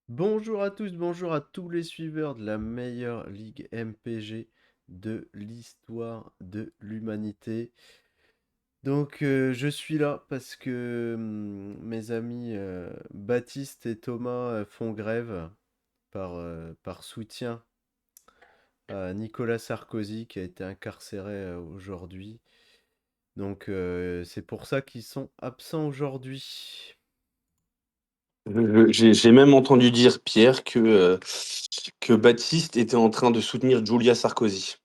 Bonjour à tous, bonjour à tous les suiveurs de la meilleure ligue MPG de l'histoire de l'humanité. Je suis là parce que mes amis Baptiste et Thomas font grève par soutien à Nicolas Sarkozy qui a été incarcéré aujourd'hui. C'est pour ça qu'ils sont absents aujourd'hui. J'ai même entendu dire, Pierre, que Baptiste était en train de soutenir Julia Sarkozy.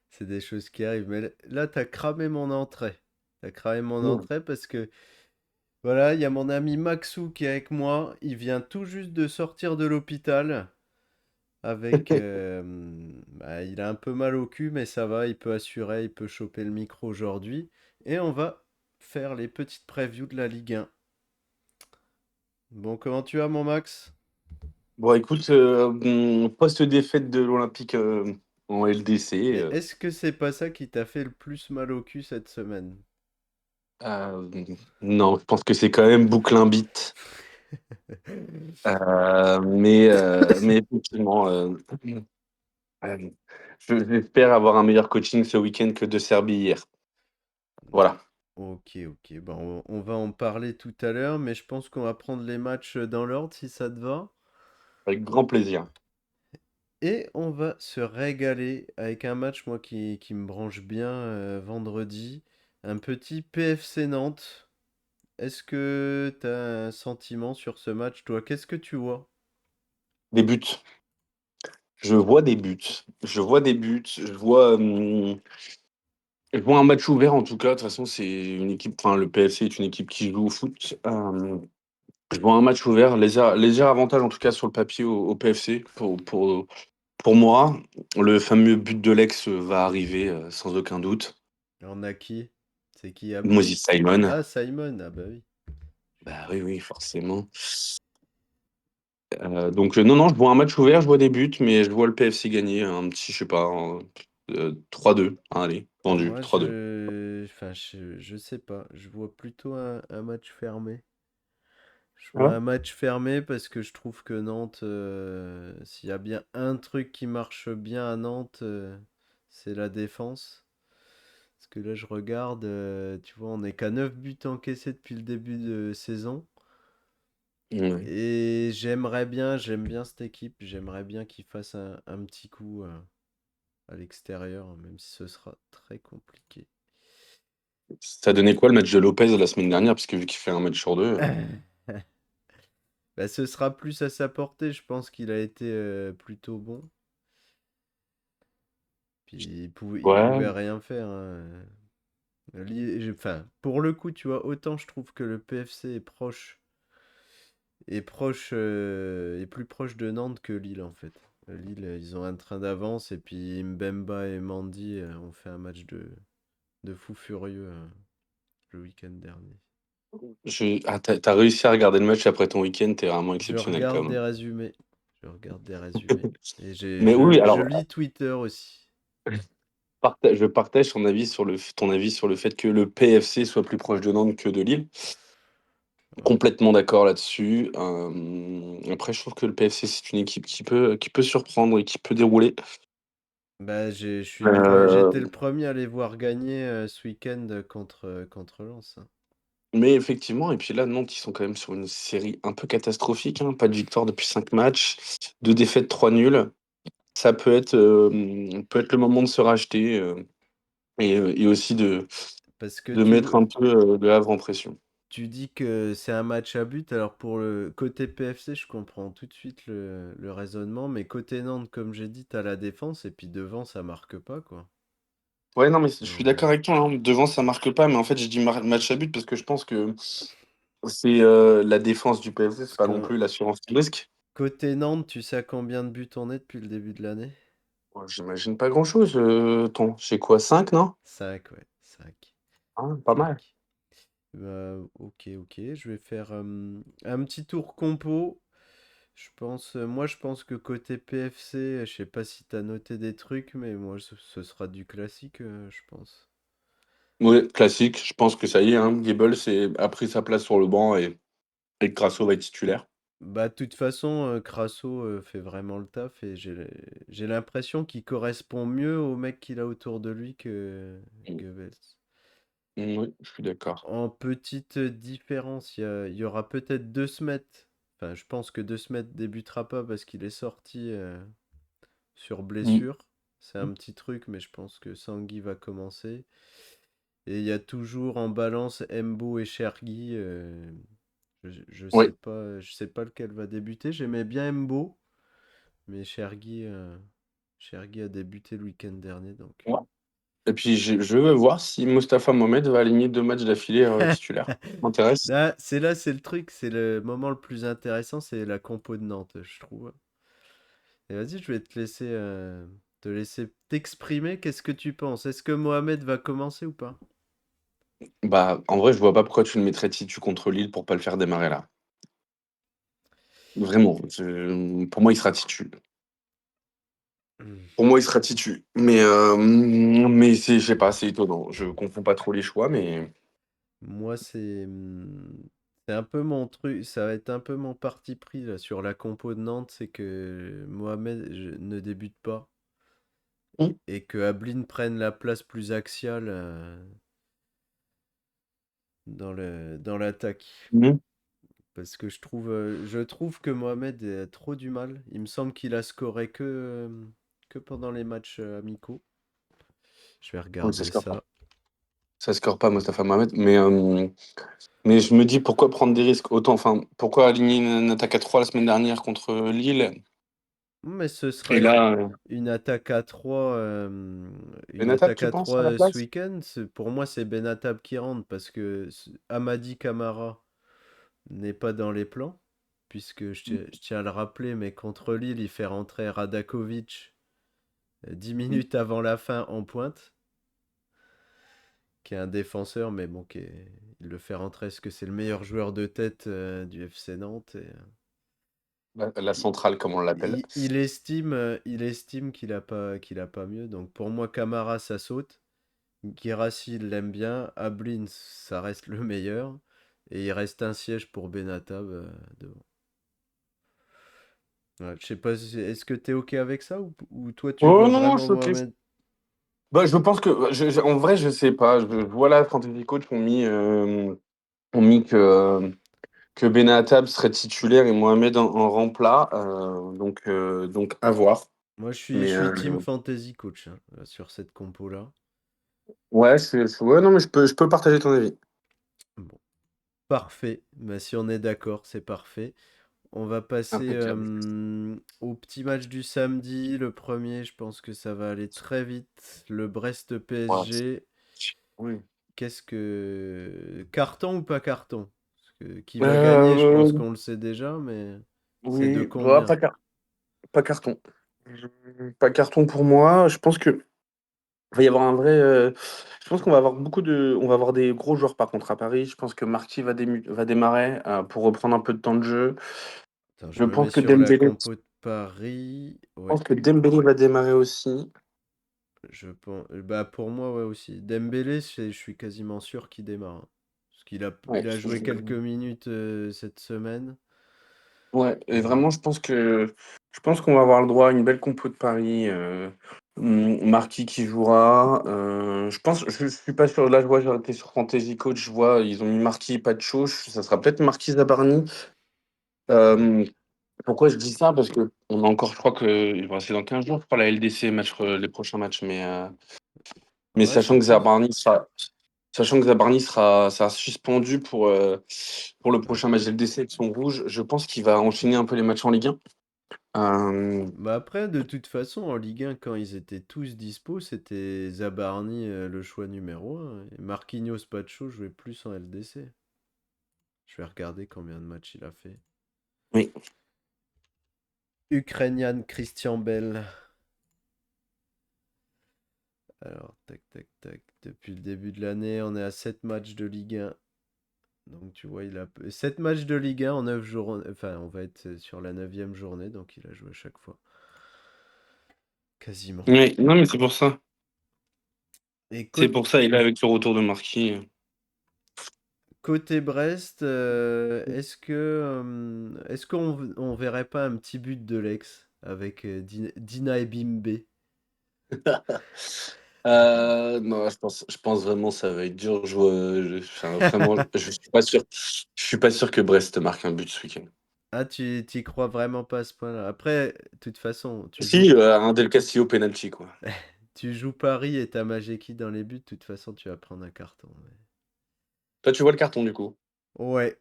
C'est des choses qui arrivent. Mais là, t'as cramé mon entrée. T'as cramé mon Non. entrée parce que voilà, il y a mon ami Maxou qui est avec moi. Il vient tout juste de sortir de l'hôpital avec... il a un peu mal au cul, mais ça va, il peut assurer, il peut choper le micro aujourd'hui. Et on va faire les petites previews de la Ligue 1. Bon, comment tu vas, mon Max? Bon, écoute, post-défaite de l'Olympique en LDC, Et est-ce que c'est pas ça qui t'a fait le plus mal au cul cette semaine? euh, non, je pense que c'est quand même Bouclin Beat. Mais effectivement, euh, j'espère avoir un meilleur coaching ce week-end que de Serbie hier. Voilà, Ok, ok. Bon, on va en parler tout à l'heure, mais je pense qu'on va prendre les matchs dans l'ordre si ça te va. avec grand plaisir. Et on va se régaler avec un match, moi, qui me branche bien vendredi. Un petit PFC Nantes. Est-ce que tu as un sentiment sur ce match, toi? Qu'est-ce que tu vois? Des buts. Je vois des buts. Je vois des buts. Je vois un match ouvert en tout cas. De toute façon, c'est une équipe. Enfin, le PFC est une équipe qui joue au foot. Je vois un match ouvert, léger avantage en tout cas sur le papier au PFC. Pour moi, le fameux but de l'ex va arriver sans aucun doute. On a qui? C'est qui Abdi? Moses Simon. Ah, Simon. Ah bah oui. Bah oui, oui, forcément. Non, non, je vois un match ouvert, je vois des buts, mais je vois le PFC gagner un petit, je sais pas, 3-2. Allez, vendu, Moi, 3-2. je sais pas. Je vois plutôt un match fermé. Je Ah vois ouais. un match fermé parce que je trouve que Nantes, s'il y a bien un truc qui marche bien à Nantes, c'est la défense. Parce que là, je regarde, tu vois, on n'est qu'à 9 buts encaissés depuis le début de saison. Ouais. Et j'aime bien cette équipe. J'aimerais bien qu'ils fassent un petit coup à l'extérieur, même si ce sera très compliqué. Ça a donné quoi le match de Lopez la semaine dernière? Parce que vu qu'il fait un match sur deux. Bah, ce sera plus à sa portée. Je pense qu'il a été plutôt bon. Puis il pouvait Ouais. rien faire, hein. Enfin, pour le coup, tu vois, autant je trouve que le PFC est plus proche de Nantes que Lille en fait. Lille, ils ont un train d'avance et puis Mbemba et Mandy ont fait un match de fou furieux le week-end dernier. T'as réussi à regarder le match après ton week-end, t'es vraiment Je exceptionnel quand regarde des même. résumés. Je regarde des résumés. Et Mais oui, je alors lis Twitter aussi. je partage ton avis sur le fait que le PFC soit plus proche de Nantes que de Lille. Ouais. Complètement d'accord là-dessus. Après, je trouve que le PFC, c'est une équipe qui peut surprendre et qui peut dérouler. Bah, Euh, j'étais le premier à les voir gagner ce week-end contre Lens, hein. mais effectivement, et puis là, Nantes, ils sont quand même sur une série un peu catastrophique, hein. Pas de victoire depuis 5 matchs, 2 défaites, 3 nuls. Ça peut être le moment de se racheter et aussi Parce que de mettre un peu le Havre en pression. tu dis que c'est un match à but. Alors pour le côté PFC, je comprends tout de suite le raisonnement. Mais côté Nantes, comme j'ai dit, t'as la défense et puis devant, ça marque pas, quoi. Ouais, non, mais je suis Euh, d'accord avec toi, hein. Devant, ça marque pas, mais en fait, je dis match à but parce que je pense que c'est la défense du PSG, c'est Parce pas non que plus l'assurance du risque. côté Nantes, tu sais à combien de buts on est depuis le début de l'année? Ouais, j'imagine pas grand-chose. C'est quoi, 5 non? 5, ouais. 5. Ah, pas mal. 5. Ok, ok. Je vais faire un petit tour compo. Moi je pense que côté PFC, je sais pas si t'as noté des trucs, mais moi ce sera du classique, je pense. Ouais, classique. Je pense que ça y est, hein. A pris sa place sur le banc et Grasso va être titulaire. Bah, de toute façon, Crasso fait vraiment le taf et j'ai l'impression qu'il correspond mieux au mec qu'il a autour de lui que Mmh. Goebbels. Oui, je suis d'accord. En petite différence, il y aura peut-être deux Smet. Enfin, je pense que deux Smet débutera pas parce qu'il est sorti sur Mmh. blessure. C'est un petit truc, mais je pense que Sangui va commencer. Et il y a toujours en balance Embo et Chergui. Oui. Je sais pas lequel va débuter. J'aimais bien Embo, mais Chergui a débuté le week-end dernier, donc. Ouais. Et puis je veux voir si Mostafa Mohamed va aligner 2 matchs d'affilée, titulaire. Ça m'intéresse. Là, c'est le truc, c'est le moment le plus intéressant, c'est la compo de Nantes, je trouve. Et vas-y, je vais te laisser t'exprimer. Qu'est-ce que tu penses? Est-ce que Mohamed va commencer ou pas? Bah, en vrai, je vois pas pourquoi tu le mettrais titu contre Lille pour pas le faire démarrer là. Vraiment, pour moi, il sera titu. Pour moi, il sera titu. Mais c'est je sais pas, c'est étonnant. Je confonds pas trop les choix, mais Moi, c'est un peu mon truc, ça va être un peu mon parti pris là, sur la compo de Nantes, c'est que ne débute pas mmh, et que Ablin prenne la place plus axiale dans l'attaque. mmh, Parce que je trouve que Mohamed a trop du mal. Il me semble qu'il a scoré que pendant les matchs amicaux. Je vais ouais, ça regarder score pas. ça. Ça score pas Mostafa Mohamed, mais je me dis pourquoi prendre des risques autant enfin, pourquoi aligner une attaque à 3 la semaine dernière contre Lille Mais ce sera et là, une attaque à 3 Benatab, tu penses, à la ce place? week-end. Pour moi, c'est Benatab qui rentre parce que Amadi Camara n'est pas dans les plans. Puisque je tiens à le rappeler, mais contre Lille, il fait rentrer Radakovic 10 Mmh. minutes avant la fin en pointe, qui est un défenseur, mais bon, il le fait rentrer parce que c'est le meilleur joueur de tête du FC Nantes. La centrale, comme on l'appelle. Il estime qu'il a pas mieux. Donc pour moi, Camara, ça saute. Guirassy il l'aime bien. Ablin, ça reste le meilleur. Et il reste un siège pour Benatab devant. Ouais, je sais pas, est-ce que t'es OK avec ça ou toi tu Oh vois non, non, je vraiment suis OK. Mohamed? Bah, je pense que en vrai, je sais pas. Voilà, Fantasy Coach ont mis que Benatab serait titulaire et Mohamed en remplat. Donc à voir. Moi je Mais suis team fantasy coach hein, sur cette compo-là. ouais, ouais, non, mais je peux partager ton avis. Bon, parfait. Bah, si on est d'accord, c'est parfait. On va passer Impeccable. au petit match du samedi. Le premier, je pense que ça va aller très vite. Le Brest Ouais. PSG. Oui. Qu'est-ce que... Carton ou pas carton? Parce que qui va gagner, je pense Euh, qu'on le sait déjà, mais c'est de oui, bah, combien? pas carton. Pas carton pour moi. Je pense que va y avoir un vrai. Je pense qu'on va avoir on va avoir des gros joueurs par contre à Paris. Je pense que Marquis va démarrer pour reprendre un peu de temps de jeu. Attends, je Je me mets pense que sur la Dembélé, je compo de Paris. Ouais, pense que Dembélé va démarrer aussi. je pense... Bah pour moi, ouais aussi. Dembélé, je suis quasiment sûr qu'il démarre, hein. Parce Ouais, il a joué quelques minutes cette semaine. ouais, et Euh, vraiment, je pense qu'on va avoir le droit à une belle compo de Paris. Marquis qui jouera. Je suis pas sûr. Là, je vois, j'ai été sur Fantasy Coach, je vois, ils ont mis Marquis, pas de Chauche. Ça sera peut-être Marquis Zabarni. hmm. Euh, Pourquoi je dis ça? Parce que on a encore, je crois que bon, c'est dans 15 jours, je crois, la LDC, les prochains matchs. Mais Ouais, je sais pas. sachant que Zabarni sera suspendu pour le prochain match LDC avec son rouge, je pense qu'il va enchaîner un peu les matchs en Ligue 1. Bah après, de toute façon, en Ligue 1, quand ils étaient tous dispo, c'était Zabarni le choix numéro un. Et Marquinhos Pacho jouait plus en LDC. Je vais regarder combien de matchs il a fait. Oui. Ukrainian Christian Bell. Alors, tac, tac, tac. Depuis le début de l'année, on est à 7 matchs de Ligue 1. Donc, tu vois, il a 7 matchs de Ligue 1 en 9 jours. Enfin, on va être sur la neuvième journée, donc il a joué à chaque fois. Quasiment. Oui, non, mais c'est pour ça. Et C'est côté, pour ça, il est avec le retour de Marquis. côté Brest, est-ce qu'on verrait pas un petit but de l'ex avec Dina et Bimbe? Non, je pense vraiment ça va être dur. Enfin, vraiment, je suis pas sûr que Brest marque un but ce week-end. Ah, tu t'y crois vraiment pas à ce point-là. Après, de toute façon, Si, un Del Castillo penalty, quoi. tu joues Paris et t'as Majeki dans les buts, de toute façon, tu vas prendre un carton. Toi, tu vois le carton, du coup? Ouais,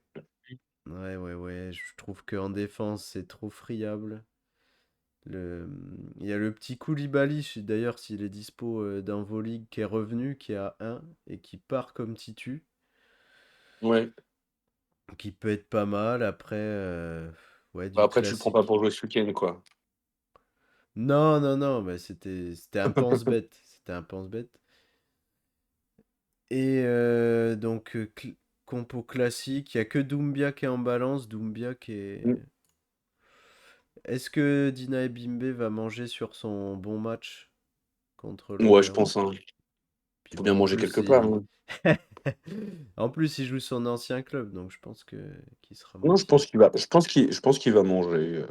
ouais. Je trouve qu'en défense, c'est trop friable. Il y a le petit Koulibaly, d'ailleurs, s'il est dispo dans vos ligues, qui est revenu, qui a un et qui part comme titu, Ouais. qui peut être pas mal. Après, ouais, Bah, du après, tu le prends pas classique. pour jouer ce week-end, quoi. Non, mais c'était un pense-bête. C'était un pense-bête. Et donc, compo classique, il y a que Doumbia qui est en balance. Doumbia qui est. Mmh. Est-ce que Dina Bimbe va manger sur son bon match contre Ouais, je l'Orient? pense, hein. Puis Faut bien bon, en manger plus, quelque part, hein. en plus, il joue son ancien club, donc je pense que qu'il sera Non, je motivé. pense qu'il va manger,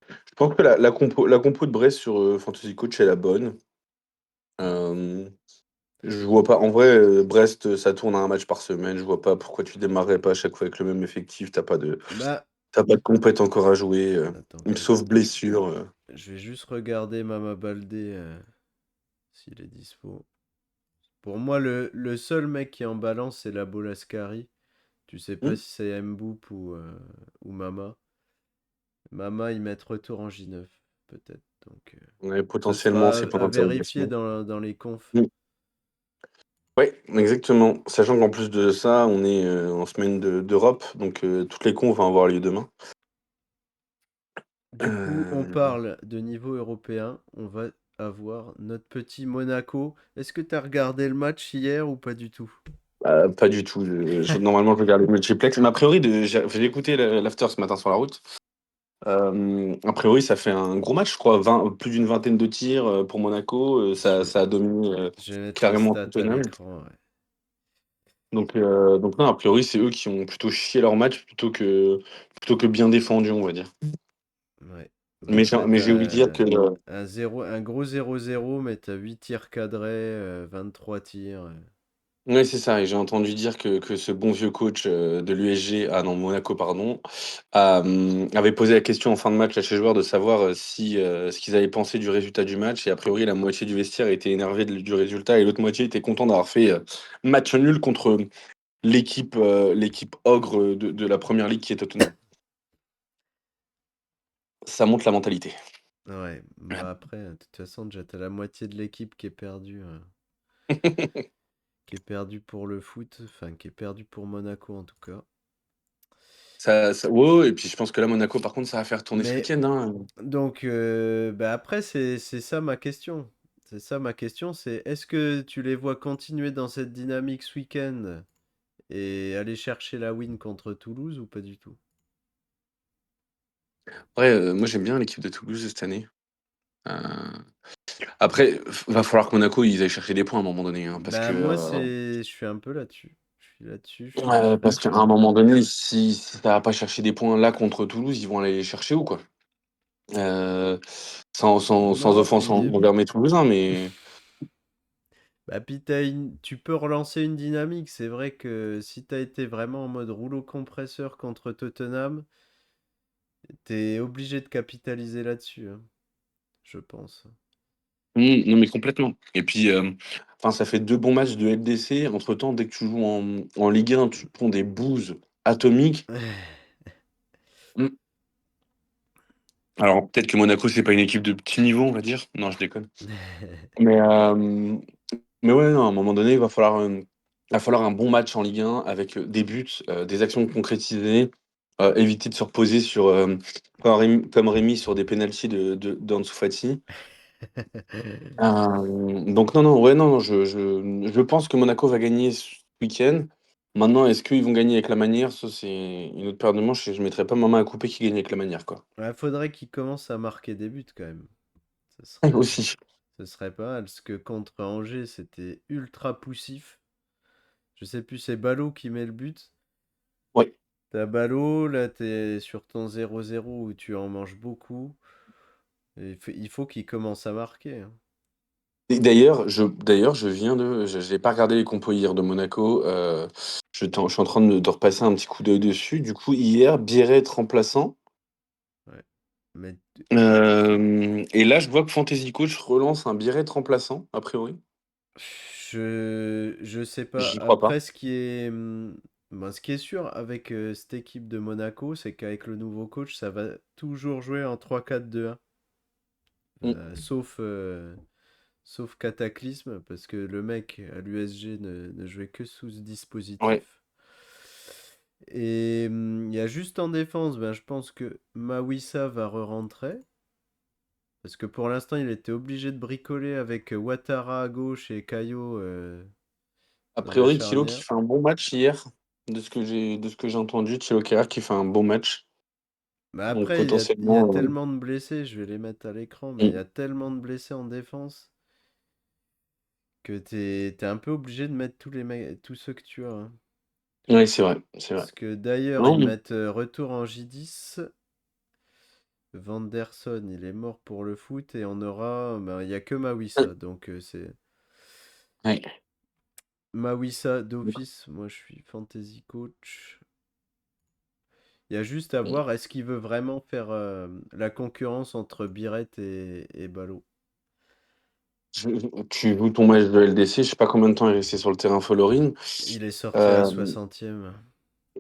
Je pense que la compo de Brest sur, Fantasy Coach est la bonne. Hem, je vois pas en vrai, Brest, ça tourne à un match par semaine. Je vois pas pourquoi tu démarrerais pas à chaque fois avec le même effectif. Bah, T'as pas de compète encore à jouer, attends, sauf blessure, je vais juste regarder Mama Baldé s'il est dispo. Pour moi, le seul mec qui est en balance, c'est la Bolascari. Tu sais pas mmh, si c'est Mboup ou Mama. Mama, ils mettent retour en J9, peut-être. Donc, ouais, ce potentiellement, sera c'est à potentiellement vérifier blessure. dans les confs. Mmh. Ouais, exactement. Sachant qu'en plus de ça, on est, en semaine d'Europe, donc toutes les confs vont avoir lieu demain. Du coup, on Heu parle de niveau européen. On va avoir notre petit Monaco. Est-ce que tu as regardé le match hier ou pas du tout? Pas du tout, normalement je regarde le multiplex, mais a priori j'ai écouté l'after ce matin sur la route. A priori ça fait un gros match je crois, plus d'une vingtaine de tirs, pour Monaco, Je ça vais, ça a dominé, je vais mettre les carrément stats à Tottenham. l'écran. Ouais. Donc non, a priori c'est eux qui ont plutôt chié leur match plutôt que bien défendu, on va dire. Ouais. Bah Mais après, j'ai ouï dire que, un gros 0-0, mais tu as 8 tirs cadrés, 23 tirs. ouais, c'est ça, et j'ai entendu dire que ce bon vieux coach, de l'USG, ah non, Monaco, pardon, avait posé la question en fin de match à ses joueurs de savoir, si, ce qu'ils avaient pensé du résultat du match, et a priori la moitié du vestiaire était énervé du résultat et l'autre moitié était content d'avoir fait, match nul contre l'équipe ogre de la première ligue qui est Tottenham. Ça montre la mentalité. Ouais, bah après, de toute façon, déjà, t'as la moitié de l'équipe qui est perdue pour le foot, enfin, qui est perdue pour Monaco en tout cas. Ça ouais, ouais, et puis je pense que là, Monaco, par contre, ça va faire tourner ce Mais week-end, hein. donc, bah après, c'est ça ma question. C'est ça ma question, c'est est-ce que tu les vois continuer dans cette dynamique ce week-end et aller chercher la win contre Toulouse ou pas du tout? Après, moi, j'aime bien l'équipe de Toulouse cette année. Heu, après, va falloir que Monaco, ils aillent chercher des points à un moment donné, hein, Bah moi, je suis un peu là-dessus. Je suis là-dessus, ouais, parce qu'à un moment donné, si ça va pas chercher des points là contre Toulouse, ils vont aller les chercher où, quoi? Heu, sans Non, offense envers mes Toulousains, mais bah, puis tu peux relancer une dynamique. C'est vrai que si t'as été vraiment en mode rouleau compresseur contre Tottenham, t'es obligé de capitaliser là-dessus, hein, je pense. non, mais complètement, et puis, enfin, ça fait 2 bons matchs de LDC. Entre-temps, dès que tu joues en Ligue 1, tu te prends des bouses atomiques. Mmh. Alors peut-être que Monaco, c'est pas une équipe de petit niveau, on va dire. Non, je déconne. Mais, mais ouais, non, à un moment donné, il va falloir un bon match en Ligue 1 avec, des buts, des actions concrétisées, éviter de se reposer sur, comme Rémi sur des pénaltys d'Ansu Fati. Donc non, non, ouais, non, non, je pense que Monaco va gagner ce week-end. Maintenant, est-ce qu'ils vont gagner avec la manière? Ça, c'est une autre paire de manches, et je mettrais pas ma main à couper qu'ils gagnent avec la manière, quoi. Ouais, faudrait qu'il commence à marquer des buts quand même. Ce Ouais, serait, aussi. ce serait pas mal, parce que contre Angers, c'était ultra poussif. Je sais plus, c'est Ballot qui met le but. T'as Ballot, là, t'es sur ton 0-0 où tu en manges beaucoup. Et il faut qu'il commence à marquer, hein. Et d'ailleurs, je viens de j'ai pas regardé les compos hier de Monaco, je suis en train de repasser un petit coup d'œil dessus. Du coup, hier, Biarritz remplaçant, Ouais. Mais et là, je vois que Fantasy Coach relance un Biarritz remplaçant, a priori. je sais pas. J'y crois pas. Après, ben, ce qui est sûr avec cette équipe de Monaco, c'est qu'avec le nouveau coach, ça va toujours jouer en 3-4-2-1. Mmh, Sauf Cataclysme, parce que le mec à l'USG ne jouait que sous ce ouais. dispositif. Et il y a juste en défense, ben, je pense que Mawissa va re-rentrer. Parce que pour l'instant, il était obligé de bricoler avec Ouattara à gauche et Caio A dans la priori, Thilo qui charnière. fait un bon match hier, de ce que j'ai entendu, Thilo Kehrer qui fait un bon match. Mais Donc après, il y a potentiellement, tellement de blessés, je vais les mettre à l'écran, mais il y mmh, a tellement de blessés en défense que t'es un peu obligé de mettre tous ceux que tu as, hein. ouais, c'est vrai, c'est vrai. Parce que d'ailleurs, Non, ils mais mettent retour en J10. Vanderson, il est mort pour le foot et on aura, ben, il y a que Mawissa, donc c'est ouais. Mawissa d'office. Moi, je suis fantasy coach. Il y a juste à voir, est-ce qu'il veut vraiment faire la concurrence entre Biret et Ballot. Tu joues ton match de LDC, je sais pas combien de temps il est resté sur le terrain Follorine. Il est sorti à la Euh, 60e.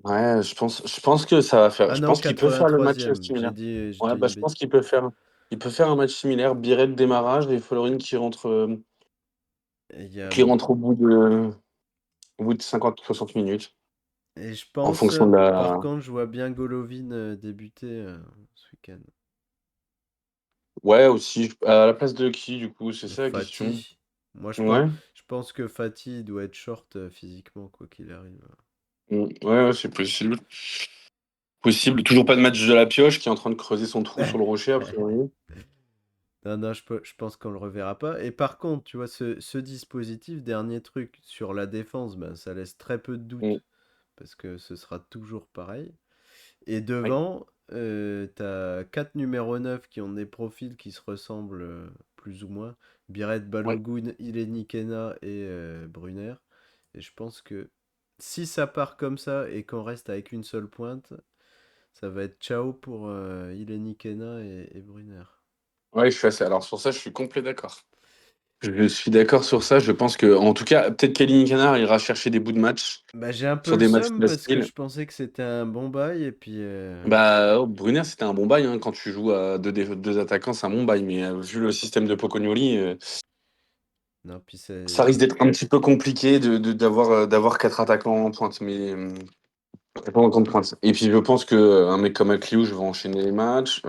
ouais, je pense que ça va faire. Ah Je non, pense qu'il peut faire le match 83e. J'ai similaire. dit, j'ai Ouais, dit bah une je pense bêtise. qu'il peut faire un match similaire. Biret de démarrage et Follorine Et, il y a, qui rentre au bout de 50-60 minutes. et je En pense, fonction de par la. contre, je vois bien Golovin débuter ce week-end. Ouais, aussi. À la place de qui, du coup? C'est Ou ça la question. Fati. Moi, Ouais. je pense que Fati doit être short physiquement, quoi qu'il arrive. Ouais, ouais, c'est possible. Possible. Toujours pas de match de la pioche qui est en train de creuser son trou sur le rocher, a priori. Non, non, je pense qu'on le reverra pas. Et par contre, tu vois, ce dispositif, dernier truc sur la défense, ben, ça laisse très peu de Mm. doute parce que ce sera toujours pareil. Et Ouais, devant, t'as 4 numéros 9 qui ont des profils qui se ressemblent plus ou moins. Biret, ouais. Balogun, Ileni Kena et Brunner. Et je pense que si ça part comme ça et qu'on reste avec une seule pointe, ça va être ciao pour Ileni Kena et Brunner. Ouais, je suis assez. Alors, sur ça, je suis complet d'accord. Je suis d'accord sur ça. Je pense que, en tout cas, peut-être qu'Aline Canard ira chercher des bouts de match Bah, j'ai un peu sur le des matchs seum parce que faciles. je pensais que c'était un bon bail et puis Bah, oh, Brunner, c'était un bon bail, hein. Quand tu joues à deux attaquants, c'est un bon bail. Mais vu le système de Pocognoli, non, puis ça c'est risque d'être un petit peu compliqué d'avoir quatre attaquants en pointe. Mais pas en grande pointe. Et puis, je pense que un mec comme Akliouche va enchaîner les matchs.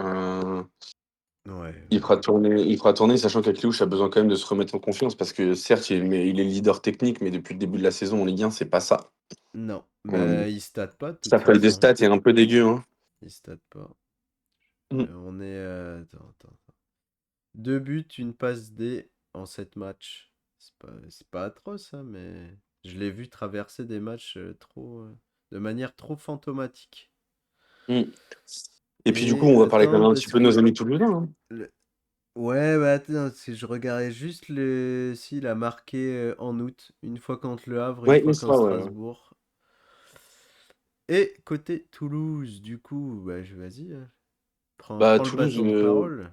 ouais, Il fera tourner, sachant qu'Akliouche a besoin quand même de se remettre en confiance parce que certes, il est leader technique, mais depuis le début de la saison en Ligue 1, c'est pas ça. non, Euh, bah il stat pas de toute Sa feuille de façon. stats est un peu dégueu, hein. Il stat pas. Mm. On est attends. 2 buts, une passe D en 7 matchs. C'est pas atroce, hein, mais je l'ai vu traverser des matchs de manière trop fantomatique. Mm. Et puis du coup, Et on va parler quand attends, même un petit parce peu de nos que amis toulousains, hein. le- ouais, bah attends, parce que je regardais juste s'il a marqué en août, une fois contre Le Havre, une Ouais, fois une contre fois, ouais, ouais. Strasbourg. Et côté Toulouse, du coup, bah vas-y, Bah prends le Toulouse, bâton de parole.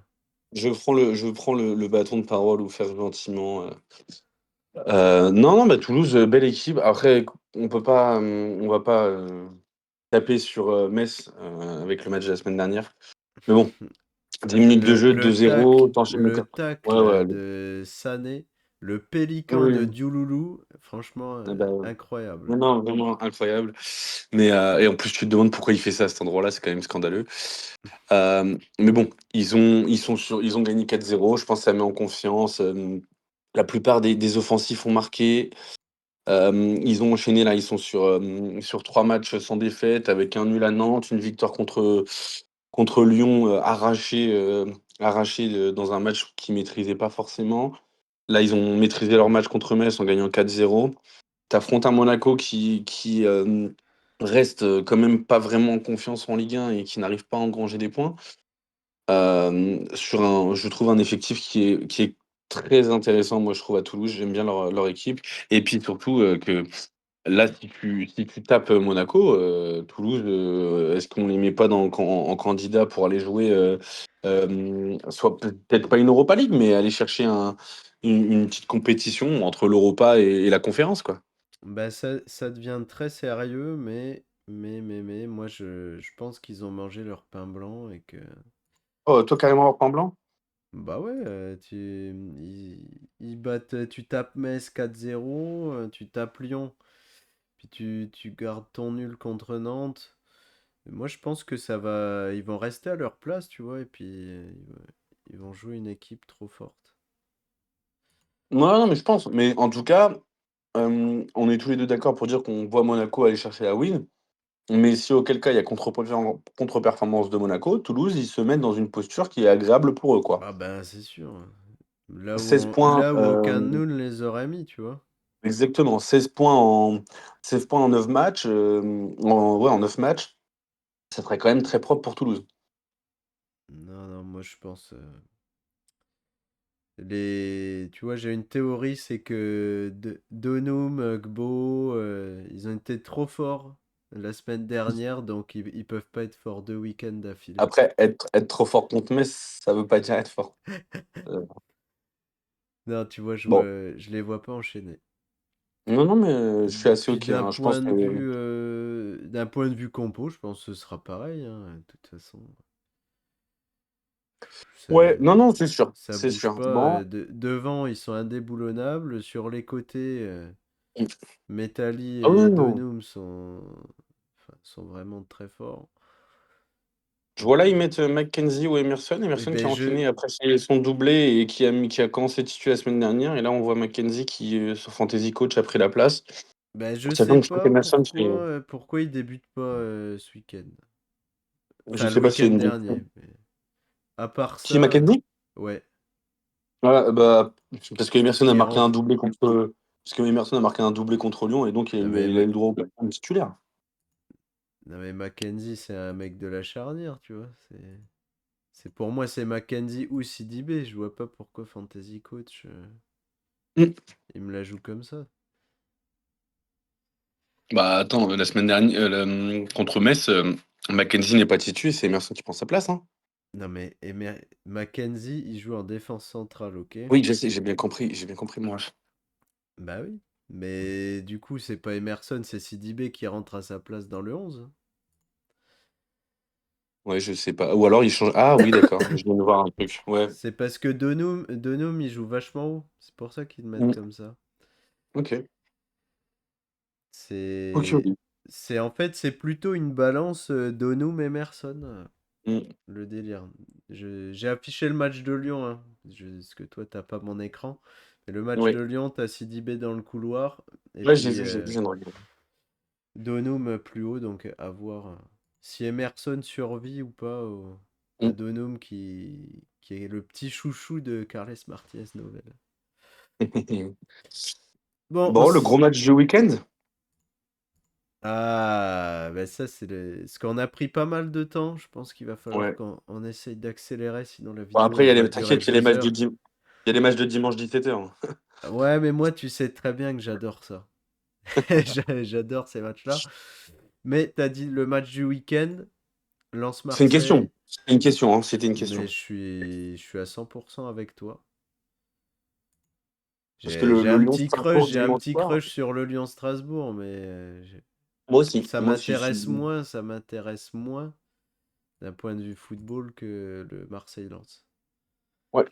je prends le bâton de parole ou faire gentiment. Non, non, bah Toulouse, belle équipe. Après, on va pas taper sur Metz avec le match de la semaine dernière. Mais bon, 10 minutes de Le, jeu, le 2-0, tacle, t'enchaînes le le terrain. Ouais, ouais. tacle de Sané, le pélican de Oui. Dioulou, franchement, Ah bah, incroyable. non, non, vraiment incroyable. Mais et en plus, tu te demandes pourquoi il fait ça à cet endroit-là, c'est quand même scandaleux. Mais bon, ils ont gagné 4-0. Je pense que ça met en confiance. La plupart des offensifs ont marqué. Ils ont enchaîné là, ils sont sur 3 matchs sans défaite, avec un nul à Nantes, une victoire contre Lyon arrachée dans un match qu'ils maîtrisaient pas forcément. Là, ils ont maîtrisé leur match contre Metz en gagnant 4-0. T'affrontes un Monaco qui reste, quand même pas vraiment en confiance en Ligue 1 et qui n'arrive pas à engranger des points. Sur un je trouve un effectif qui est très intéressant, moi, je trouve, à Toulouse. J'aime bien leur équipe et puis surtout, que là, si tu tapes, Monaco, Toulouse, est-ce qu'on les met pas en candidat pour aller jouer, soit peut-être pas une Europa League, mais aller chercher une petite compétition entre l'Europa et la conférence, quoi? Bah, ça devient très sérieux, mais, moi je pense qu'ils ont mangé leur pain blanc et que. Oh, toi, carrément leur plan blanc? Bah ouais, ils battent, tu tapes Metz 4-0, tu tapes Lyon, puis tu gardes ton nul contre Nantes. Moi je pense que ils vont rester à leur place, tu vois, et puis ils vont jouer une équipe trop forte. Non, non, mais je pense. Mais en tout cas, on est tous les 2 d'accord pour dire qu'on voit Monaco aller chercher la win. Mais si auquel cas il y a contre-performance de Monaco, Toulouse, ils se mettent dans une posture qui est agréable pour eux, quoi. Ah ben c'est sûr, hein. Là où, 16 points, là où aucun de nous ne les aurait mis, tu vois. exactement, 16 points en 9 matchs, en 9 matchs, ça ferait quand même très propre pour Toulouse. Non, non, moi je pense. Tu vois, j'ai une théorie, c'est que Donum, Gbo, ils ont été trop forts la semaine dernière, donc ils peuvent pas être forts 2 week-ends d'affilée. Après, être trop fort contre Metz, ça veut pas dire être fort. Heu, Non, tu vois, bon, je les vois pas enchaîner. non, non, mais je suis assez Puis OK, hein. Je pense que d'un point de vue compo, je pense que ce sera pareil, hein, de toute façon. Ça, ouais, non, non, c'est sûr, ça c'est bouge sûr. pas. Bon, Devant, ils sont indéboulonnables. Sur les côtés, Metali ah oui, et non. Donum sont vraiment très forts. Je vois là, ils mettent, Mackenzie ou Emerson. Et Emerson qui ben a enchaîné après son doublé et qui a commencé titulaire la semaine dernière et là, on voit Mackenzie qui, sur Fantasy Coach a pris la place. je sais Sachant que je crois pas qu'Emerson fait pourquoi il débute pas ce week-end. je Enfin, le sais pas s'il week-end y a une dernier. Mais à part qui ça, Mackenzie? ouais. Voilà, bah, parce qu'Emerson a Il marqué un rentre. doublé contre parce qu'Emerson a marqué un doublé contre Lyon et donc Non mais, il a eu le droit au placement de titulaire. non mais Mackenzie, c'est un mec de la charnière, tu vois. Pour moi, c'est Mackenzie ou Sidibé. Je vois pas pourquoi Fantasy Coach, Mmh. il me la joue comme ça. Bah, attends, la semaine dernière, contre Metz, Mackenzie n'est pas titulaire, c'est Emerson qui prend sa place, hein. Non mais Mackenzie, il joue en défense centrale, ok? Oui, je sais, j'ai bien compris moi. Bah oui. Mais du coup, c'est pas Emerson, c'est Sidibé qui rentre à sa place dans le 11. Ouais, je sais pas. Ou alors il change. Ah oui, d'accord, je viens de voir un truc. Ouais. C'est parce que Donum, il joue vachement haut. C'est pour ça qu'ils le mettent Mmh. comme ça. OK. OK, C'est, OK. en fait, c'est plutôt une balance Donum Emerson, Mmh. le délire. J'ai affiché le match de Lyon, hein. Parce que toi, t'as pas mon écran. Mais le match de Ouais. Lyon, t'as Sidibé dans le couloir. Et Ouais, j'ai puis vu, je viens de regarder. Donum plus haut. Donc à voir si Emerson survit ou pas à Mmh. Donum qui est le petit chouchou de Carles Martinez Novel. Bon, Bon, le gros match du week-end? Ah, bah ça, ce qu'on a pris pas mal de temps. Je pense qu'il va falloir Ouais. qu'on essaye d'accélérer, sinon la Bon vidéo, après elle il y a va les durer t'inquiète, il y a les deux matchs de heures. dim il y a les matchs de dimanche 17h. Ouais, mais moi, tu sais très bien que j'adore ça. J'adore ces matchs-là. Mais t'as dit le match du week-end, C'est une Lens-Marseille. question. C'est une question, hein, c'était une question. Mais je suis à 100% avec toi. Parce que J'ai le un petit crush, Lyon-Strasbourg dimanche soir, sur le Lyon-Strasbourg, mais moi aussi, ça moi aussi, m'intéresse moins, d'un point de vue football que le Marseille-Lens. ouais,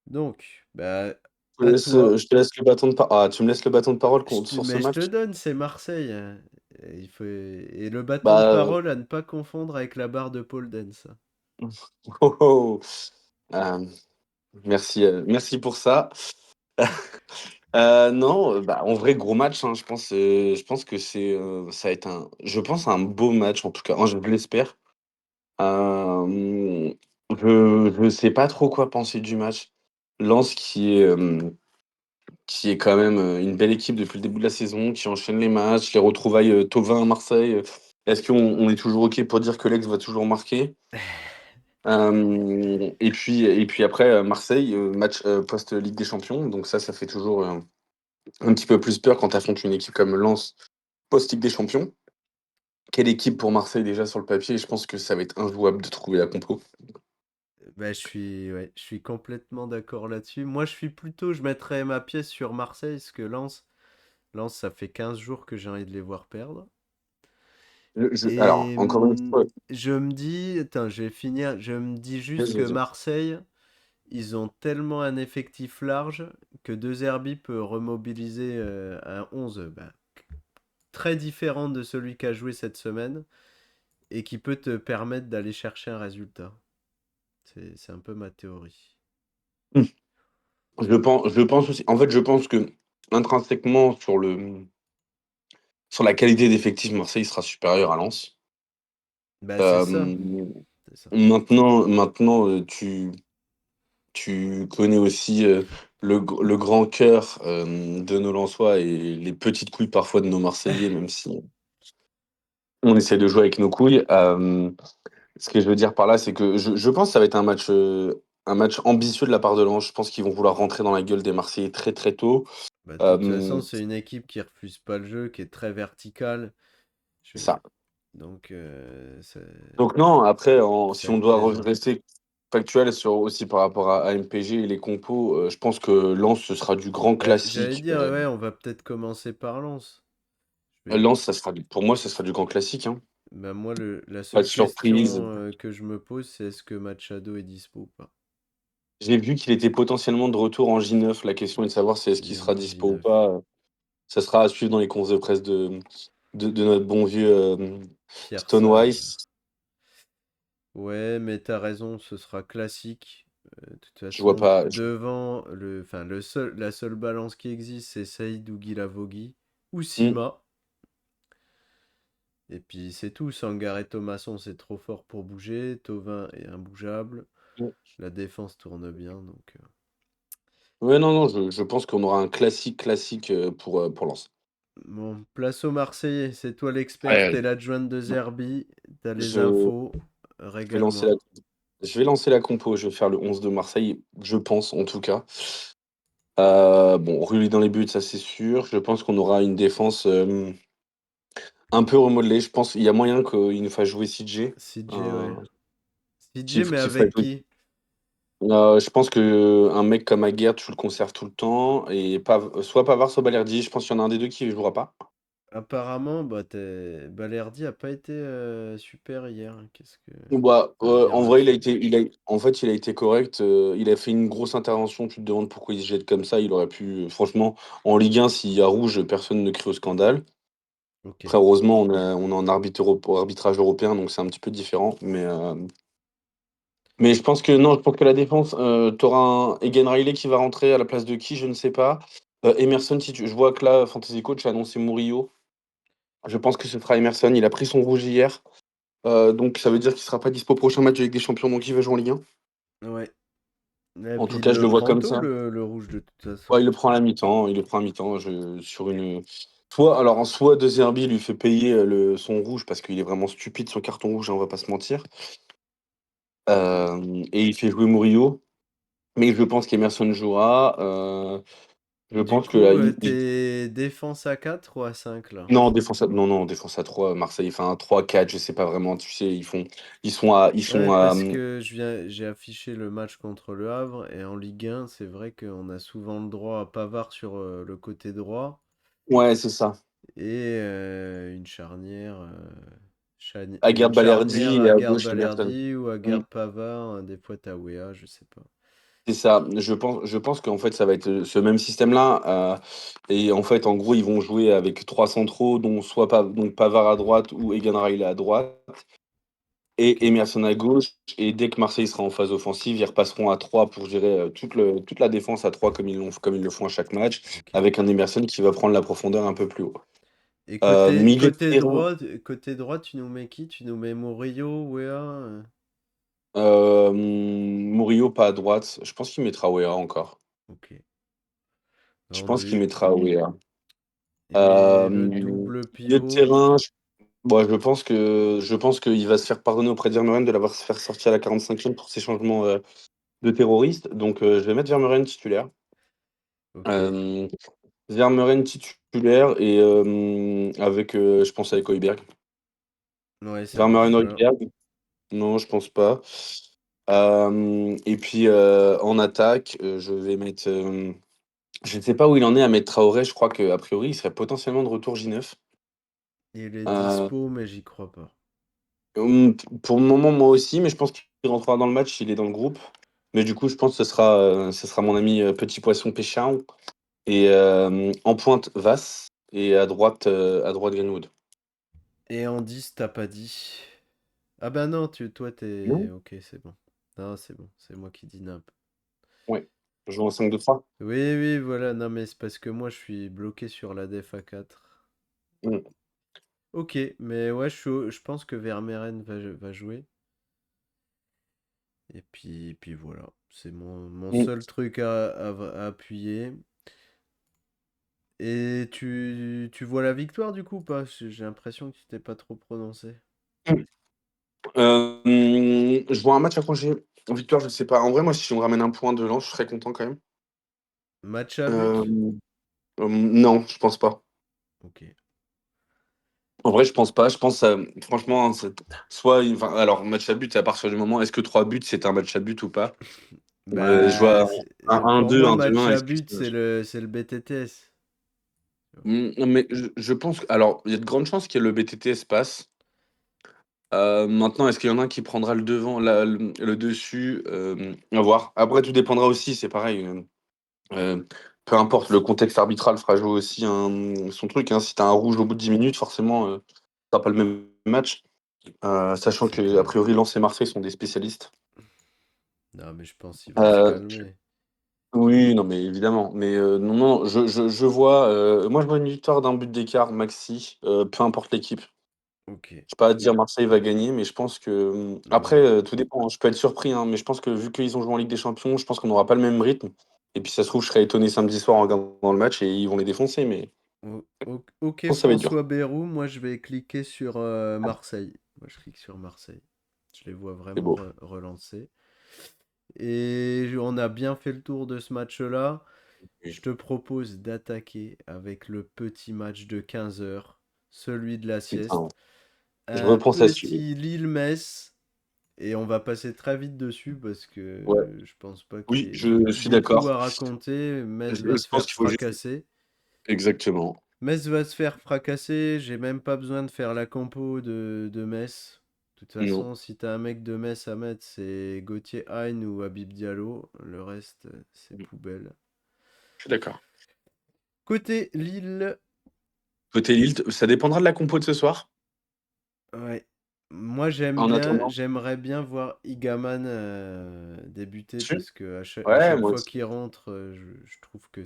Donc, bah, à toi. je te laisse le bâton de tu me laisses le bâton de parole sur ce Mais je te match? donne, c'est Marseille, hein. Et le bâton de Bah, parole à ne pas confondre avec la barre de pole dance. oh, oh, hem, merci, merci pour ça. Non, bah, en vrai, gros match, hein, je pense que ça va être un beau match en tout cas. Moi, je l'espère. Hem, je sais pas trop quoi penser du match. Lens qui est, qui est quand même, une belle équipe depuis le début de la saison, qui enchaîne les matchs, les retrouvailles, Thauvin à Marseille, est-ce qu'on est toujours OK pour dire que l'ex va toujours marquer? Et puis après, Marseille, match, post-Ligue des Champions, donc ça fait toujours, un petit peu plus peur quand tu affrontes une équipe comme Lens, post-Ligue des Champions. Quelle équipe pour Marseille déjà sur le papier? Je pense que ça va être injouable de trouver la compo. Bah, ouais, je suis complètement d'accord là-dessus. Moi, je mettrais ma pièce sur Marseille, parce que Lens, ça fait 15 jours que j'ai envie de les voir perdre. Alors, Et encore une fois, je me dis, attends, je vais finir, je me dis juste vas-y, que vas-y. Marseille, ils ont tellement un effectif large que De Zerbi peut remobiliser un 11 bah, très différent de celui qui a joué cette semaine et qui peut te permettre d'aller chercher un résultat. C'est un peu ma théorie. Mmh. Je pense aussi. En fait, je pense que intrinsèquement sur la qualité d'effectif, Marseille sera supérieur à Lens. Bah, c'est ça. Hem, C'est ça. maintenant, tu connais aussi, le grand cœur, de nos Lensois et les petites couilles parfois de nos Marseillais, même si on essaie de jouer avec nos couilles. Ce que je veux dire par là, c'est que je pense que ça va être un match ambitieux de la part de Lens. Je pense qu'ils vont vouloir rentrer dans la gueule des Marseillais très, très tôt. Bah, de toute façon, Hem, c'est une équipe qui refuse pas le jeu, qui est très verticale. Je- c'est ça. Donc, Donc non, après, ça si va on être doit plaisant. rester factuel sur aussi par rapport à MPG et les compos, je pense que Lens, ce sera du grand Bah, j'allais classique. dire, ouais, on va peut-être commencer par Lens. Je vais... Lens, pour moi, ça sera du grand classique, hein. Bah, moi, la Pas de seule surprise. question que je me pose, c'est est-ce que Machado est dispo ou pas? J'ai vu qu'il était potentiellement de retour en J9. La question est de savoir si est-ce qu'il Il est sera en dispo ou J9. pas. Ça sera à suivre dans les confs de presse de notre bon vieux, Pierre Sage. Stonewise. Ouais, mais t'as raison, ce sera classique. De toute Je vois façon, pas. devant, la seule balance qui existe, c'est Saïd ou Guilavogui ou Mmh. Sima. Et puis c'est tout. Sangar et Thomasson, c'est trop fort pour bouger. Tovin est imbougeable. La défense tourne bien, donc. Ouais, non, non, je pense qu'on aura un classique, pour Lens. Bon, place aux Marseillais. C'est toi l'expert. Ouais, T'es l'adjointe de Zerbi. T'as les je infos. je vais lancer la Régale-moi. je vais lancer la compo, je vais faire le 11 de Marseille, je pense en tout cas. Bon, Rulli dans les buts, ça c'est sûr. Je pense qu'on aura une défense, un peu remodelée. Je pense il y a moyen qu'il nous fasse jouer CJ, CJ, heu, ouais. CJ, mais qu'il fasse avec jouer qui? je pense qu'un mec comme Aguerd, tu le conserves tout le temps et soit Pavard, soit Balerdi. Je pense qu'il y en a un des 2 qui ne jouera pas. Apparemment, bah, Balerdi a pas été super hier. Qu'est-ce que Bah, tu peux me dire en vrai, là-dessus? il a été correct, il a fait une grosse intervention. Tu te demandes pourquoi il se jette comme ça. Il aurait pu, franchement, en Ligue 1, s'il y a rouge, personne ne crie au scandale. Ok. Après, heureusement, on est en arbitrage européen, donc c'est un petit peu différent. Mais je pense que non, je pense que la défense, tu auras un Egan Riley qui va rentrer à la place de qui? Je ne sais pas. Emerson, si tu je vois que là, Fantasy Coach a annoncé Murillo. Je pense que ce sera Emerson. Il a pris son rouge hier, donc ça veut dire qu'il sera pas dispo au prochain match de Ligue des Champions, donc il va jouer en Ligue 1. Ouais. Et En puis tout il cas, je le le vois prend comme tôt, ça. le rouge, de toute Ouais, façon. il le prend à mi-temps, je sur une, soit De Zerbi lui fait payer, son rouge parce qu'il est vraiment stupide son carton rouge, hein, on va pas se mentir. Et il fait jouer Murillo, mais je pense qu'Emerson jouera, je Du pense que coup, là, il t'es défense à 4 ou à 5 là? non, défense à 3 Marseille, enfin 3-4, je sais pas vraiment, tu sais, ils Ouais, sont à, parce que j'ai affiché le match contre le Havre et en Ligue 1, c'est vrai qu'on a souvent le droit à Pavard sur le côté droit ouais, c'est ça. et une charnière, une Aguerd charnière Balerdi et à à garde gauche Emerson. Balerdi ou à Mmh. garde Pavard, des fois t'as Wea, je sais pas. C'est ça, je pense qu'en fait, ça va être, ce même système-là, et en fait, en gros, ils vont jouer avec 3 centraux, dont soit donc Pavard à droite ou Egan Riley à droite Ok, et Emerson à gauche, et dès que Marseille sera en phase offensive, ils repasseront à 3 pour gérer, toute la défense à 3 comme ils le font à chaque match, ok. avec un Emerson qui va prendre la profondeur un peu plus haut. Et Milieu de terrain, côté droit, tu nous mets qui? Tu nous mets Murillo, Wea? Murillo pas à droite, je pense qu'il mettra Weah encore. Ok. Je pense qu'il Landry. mettra Weah. Et le double Milieu de pivot. terrain, je pense qu'il va se faire pardonner auprès de Vermeuren de l'avoir fait sortir à la 45e pour ses changements de terroriste. Donc je vais mettre Vermeuren titulaire. Ok. Euh, Vermeuren titulaire et avec, je pense avec Højbjerg. Ouais, ça bouge Vermeuren pas. Højbjerg. Non, je pense pas. Et puis en attaque, je vais mettre. Je ne sais pas où il en est à mettre Traoré. Je crois qu'a priori, il serait potentiellement de retour J9. Il est Euh, dispo, mais j'y crois pas. pour le moment, moi aussi, mais je pense qu'il rentrera dans le match s'il est dans le groupe. Mais du coup, je pense que ce sera mon ami Petit Poisson Péchin. Et en pointe, Vass. Et à droite Greenwood. Et en 10, t'as pas dit. Ah bah non, toi t'es. Non. Ok, c'est bon. Non, c'est bon, c'est moi qui dis nimp. Ouais. Je joue en 5-2-3. Oui, oui, voilà, non mais c'est parce que moi je suis bloqué sur la def à 4. Mm. Ok, mais ouais, je pense que Vermeeren va jouer. Et puis voilà, c'est mon Mm. seul truc à appuyer. Et tu vois la victoire du coup ou pas? J'ai l'impression que tu t'es pas trop prononcé. Mm. Je vois un match accroché. Victoire, je sais pas. En vrai, moi, si on me ramène un point de lance, je serais content quand même. Match à but? Euh, non, je pense pas. Ok. En vrai, je pense pas. Je pense, franchement, hein, enfin, alors, match à but, c'est à partir du moment, est-ce que 3 buts, c'est un match à but ou pas? Je Bah, vois un pour 1-2, moi, un match 2-1. à but, c'est le BTTS. Non, mais je pense alors, il y a de grandes chances que le BTTS passe. Maintenant, est-ce qu'il y en a un qui prendra le devant, le dessus? À voir. Après, tout dépendra aussi, c'est pareil. Euh, Peu importe, le contexte arbitral fera jouer aussi son truc, hein. Si tu as un rouge au bout de 10 minutes, forcément, ce sera pas le même match. Sachant C'est que, a clair. priori, Lens et Marseille sont des spécialistes. Non, mais je pense qu'ils vont se Euh, calmer. oui, non, mais évidemment. Mais non, non, je vois. Moi, je vois une victoire d'un but d'écart, maxi, peu importe l'équipe. Ok. Je peux pas dire Marseille va gagner, mais je pense que. Après, Ouais. tout dépend, hein. Je peux être surpris, hein, mais je pense que vu qu'ils ont joué en Ligue des Champions, je pense qu'on n'aura pas le même rythme. Et puis, ça se trouve, je serais étonné samedi soir en regardant le match et ils vont les défoncer, mais Ok, je pense que ça va être dur. François Bayrou, moi je vais cliquer sur Marseille. Moi je clique sur Marseille. Je les vois C'est vraiment beau. relancer. Et on a bien fait le tour de ce match-là. Oui. Je te propose d'attaquer avec le petit match de 15 heures, celui de la Putain, sieste. je Un repense à celui. petit Lille-Metz. Et on va passer très vite dessus parce Ouais. que je pense pas qu'il y Oui, ait je suis beaucoup d'accord. à raconter. Metz va Je se pense faire qu'il faut juste. fracasser. Exactement. Metz va se faire fracasser. J'ai même pas besoin de faire la compo de Metz. De toute Non, façon, si t'as un mec de Metz à mettre, c'est Gauthier Hein ou Habib Diallo. Le reste, c'est je poubelle. suis d'accord. Côté Lille, Côté Lille, ça dépendra de la compo de ce soir. ouais. Moi, En attendant. j'aimerais bien voir Igaman débuter Dessus. parce que à Ouais, chaque moi fois aussi. qu'il rentre, je trouve que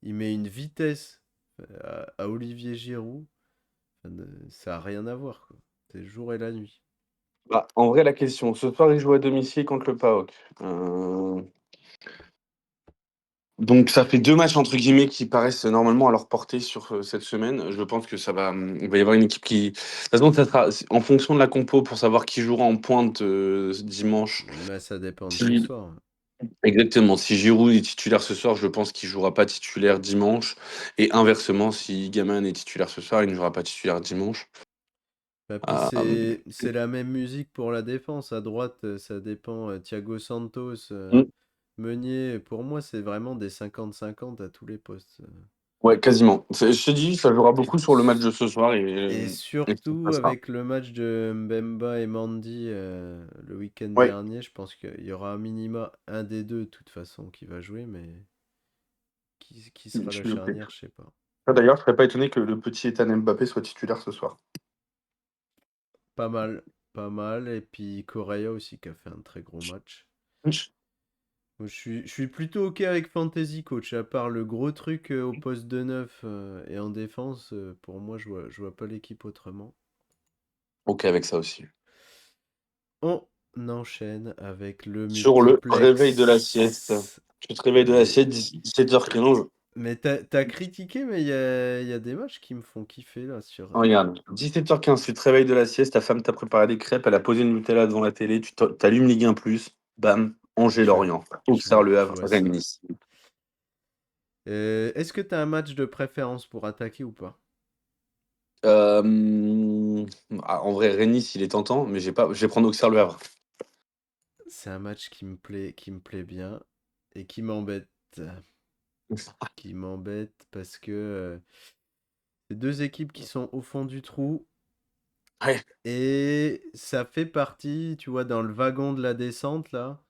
il met une vitesse à Olivier Giroud. Ça a rien à voir, quoi. C'est le jour et la nuit. Bah, en vrai, la question, ce soir, ils jouent à domicile contre le PAOK. Euh, Donc ça fait 2 matchs entre guillemets qui paraissent normalement à leur portée sur, cette semaine. Je pense que il va y avoir une équipe qui de toute façon, ça sera en fonction de la compo pour savoir qui jouera en pointe, dimanche. Mais ça dépend de ce Si soir. Exactement, si Giroud est titulaire ce soir, je pense qu'il jouera pas titulaire dimanche et inversement, si Gaman est titulaire ce soir, il ne jouera pas titulaire dimanche. Bah, puis Hem, c'est la même musique pour la défense. À droite, ça dépend. Thiago Santos, mmh, Meunier. Pour moi, c'est vraiment des 50-50 à tous les postes. ouais, quasiment. Je te dis, ça jouera beaucoup sur le match de ce soir Et et ça surtout passera. avec le match de Mbemba et Mandy le week-end Ouais, dernier, je pense qu'il y aura un minima un des deux de toute façon qui va jouer, mais qui je sera la suis OK. charnière, je sais pas. Ça d'ailleurs, je serais pas étonné que le petit Ethan Mbappé soit titulaire ce soir. Pas mal, pas mal. Et puis Correa aussi qui a fait un très gros match. Mmh. Moi, je suis plutôt ok avec Fantasy Coach, à part le gros truc au poste de neuf et en défense, pour moi je vois pas l'équipe autrement. OK avec ça aussi. On enchaîne avec le Sur le réveil de la sieste. multiplex. Tu te réveilles de la Les, sieste, 17h15. Mais t'as critiqué, mais il y a des matchs qui me font kiffer là sur. Regarde, 17h15, tu te réveilles de la sieste, ta femme t'a préparé des crêpes, elle a posé une Nutella devant la télé, t'allumes Ligue 1+, bam, Je vais, Angers-Lorient, je Auxerre-Le je Havre, vois ça. Rennes-Nice. Est-ce que t'as un match de préférence pour attaquer ou pas? En vrai, Rennes-Nice, il est tentant, mais je vais prendre Auxerre-Le Havre. C'est un match qui me plaît bien et qui m'embête. Qui m'embête parce que c'est deux équipes qui sont au fond du trou Ouais. et ça fait partie, tu vois, dans le wagon de la descente là.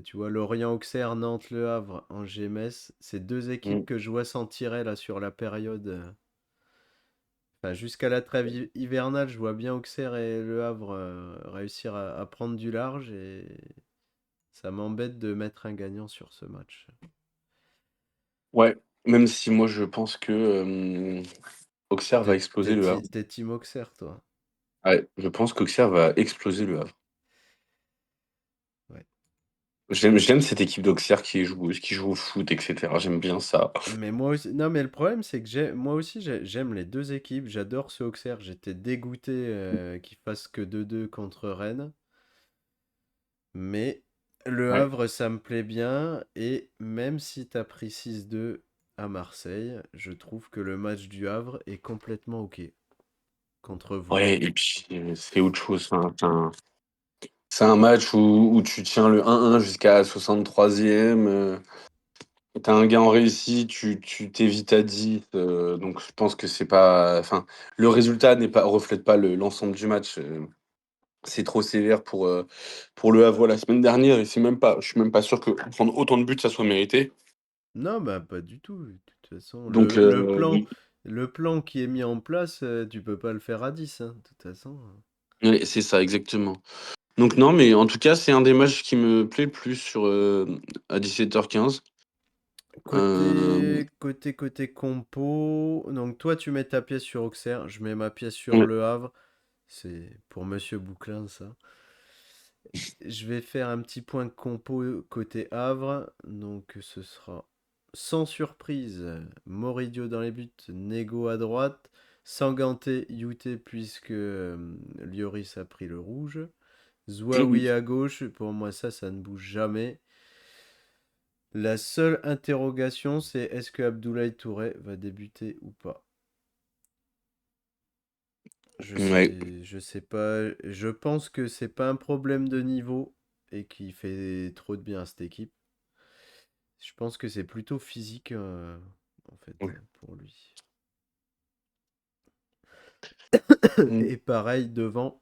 Tu vois, Lorient, Auxerre, Nantes, Le Havre, Angers, Metz, c'est deux équipes Mm. que je vois s'en tirer là sur la période. Enfin, jusqu'à la trêve hivernale, je vois bien Auxerre et Le Havre réussir à prendre du large et ça m'embête de mettre un gagnant sur ce match. Ouais, même si moi je pense que Auxerre va T'es, exploser t'es, Le Havre. ti- t'es Team Auxerre, toi. Ouais, je pense qu'Auxerre va exploser Le Havre. Ouais. J'aime cette équipe d'Auxerre qui joue au foot, etc. J'aime bien ça. Mais moi aussi, non, mais le problème, c'est que moi aussi, j'aime les deux équipes. J'adore ce Auxerre. J'étais dégoûté qu'ils fassent que 2-2 contre Rennes. Mais Le Ouais. Havre, ça me plaît bien. Et même si t'as pris 6-2 à Marseille, je trouve que le match du Havre est complètement OK contre vous. Ouais, et puis c'est autre chose. Hein. C'est un match où tu tiens le 1-1 jusqu'à la 63e. T'as un gain en réussi, tu t'évites à 10. Donc je pense que c'est pas. Enfin, le résultat reflète pas l'ensemble du match. C'est trop sévère pour le Havre la semaine dernière. Et je suis même pas sûr que prendre autant de buts, ça soit mérité. Non, bah pas du tout. De toute façon, Donc, le plan qui est mis en place, tu peux pas le faire à 10, hein, de toute façon. ouais, c'est ça, exactement. Donc non, mais en tout cas, c'est un des matchs qui me plaît le plus à 17h15. Euh, Côté compo, donc toi tu mets ta pièce sur Auxerre, je mets ma pièce sur ouais. Le Havre. C'est pour Monsieur Bouclin ça. Je vais faire un petit point compo côté Havre. Donc ce sera sans surprise Moridio dans les buts, Nego à droite, Sanganté, Youté puisque Lloris a pris le rouge. Zouaoui à gauche, pour moi ça ne bouge jamais. La seule interrogation, c'est est-ce que Abdoulaye Touré va débuter ou pas? Ouais. Je sais pas. Je pense que c'est pas un problème de niveau et qu'il fait trop de bien à cette équipe. Je pense que c'est plutôt physique en fait pour lui. Mm. Et pareil devant,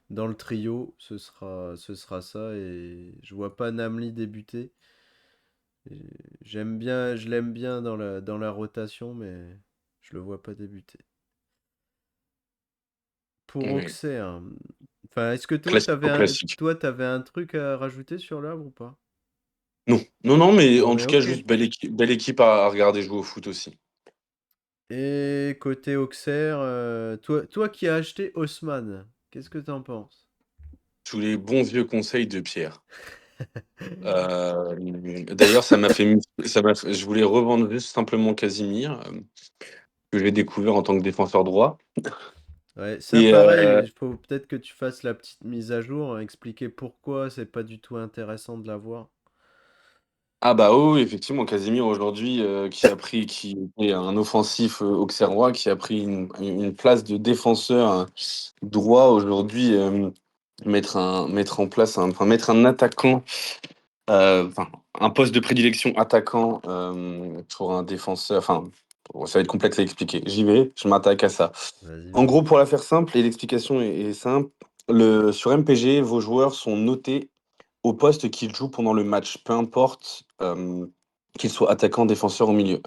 dans le trio, ce sera ça et je vois pas Namli débuter. Et je l'aime bien dans la rotation, mais je le vois pas débuter. Pour Ouais. Auxerre, enfin, est-ce que toi, Classico classique. t'avais un truc à rajouter sur l'Havre ou pas? Non, non, non, mais Bon, en mais tout cas, ok. juste belle équipe à regarder jouer au foot aussi. Et côté Auxerre, toi qui as acheté Haussmann, qu'est-ce que t'en penses? Tous les bons vieux conseils de Pierre. D'ailleurs, je voulais revendre juste simplement Casimir, que j'ai découvert en tant que défenseur droit. Ouais, ça Et pareil, il faut peut-être que tu fasses la petite mise à jour, hein, expliquer pourquoi c'est pas du tout intéressant de l'avoir. ah bah oui, effectivement, Casimir aujourd'hui, qui est un offensif auxerrois, qui a pris une place de défenseur droit aujourd'hui, mettre un attaquant, enfin, un poste de prédilection attaquant pour un défenseur. Enfin, bon, ça va être complexe à expliquer. J'y vais, je m'attaque à ça. Vas-y, En gros, vas-y. pour la faire simple, et l'explication est simple, sur MPG, vos joueurs sont notés au poste qu'ils jouent pendant le match, peu importe qu'ils soient attaquants, défenseurs ou milieu.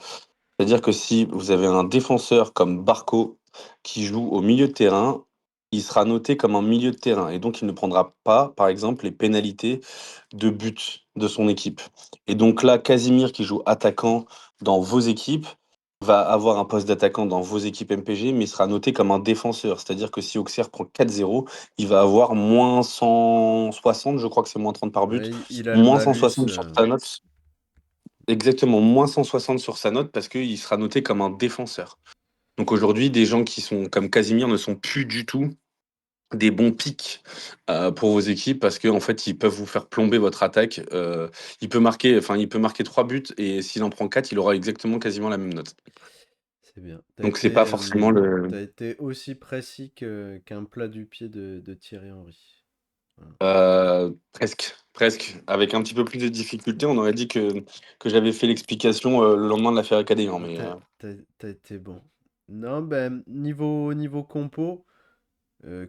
C'est-à-dire que si vous avez un défenseur comme Barco qui joue au milieu de terrain, il sera noté comme un milieu de terrain et donc il ne prendra pas, par exemple, les pénalités de but de son équipe. Et donc là, Casimir qui joue attaquant dans vos équipes va avoir un poste d'attaquant dans vos équipes MPG, mais il sera noté comme un défenseur. C'est-à-dire que si Auxerre prend 4-0, il va avoir moins 160, je crois que c'est moins 30 par but, Ouais, il a le moins malus. 160 sur sa note. exactement, moins 160 sur sa note parce qu'il sera noté comme un défenseur. Donc aujourd'hui, des gens qui sont comme Casimir ne sont plus du tout des bons pics pour vos équipes parce qu'en fait, ils peuvent vous faire plomber votre attaque. Il peut marquer 3 buts et s'il en prend 4, il aura exactement quasiment la même note. C'est bien. Donc c'est pas forcément le T'as été aussi précis qu'un plat du pied de Thierry Henry. Voilà. presque, presque. Avec un petit peu plus de difficulté, on aurait dit que j'avais fait l'explication le lendemain de l'affaire Académie, hein, mais T'as été bon. Non, ben, niveau compo,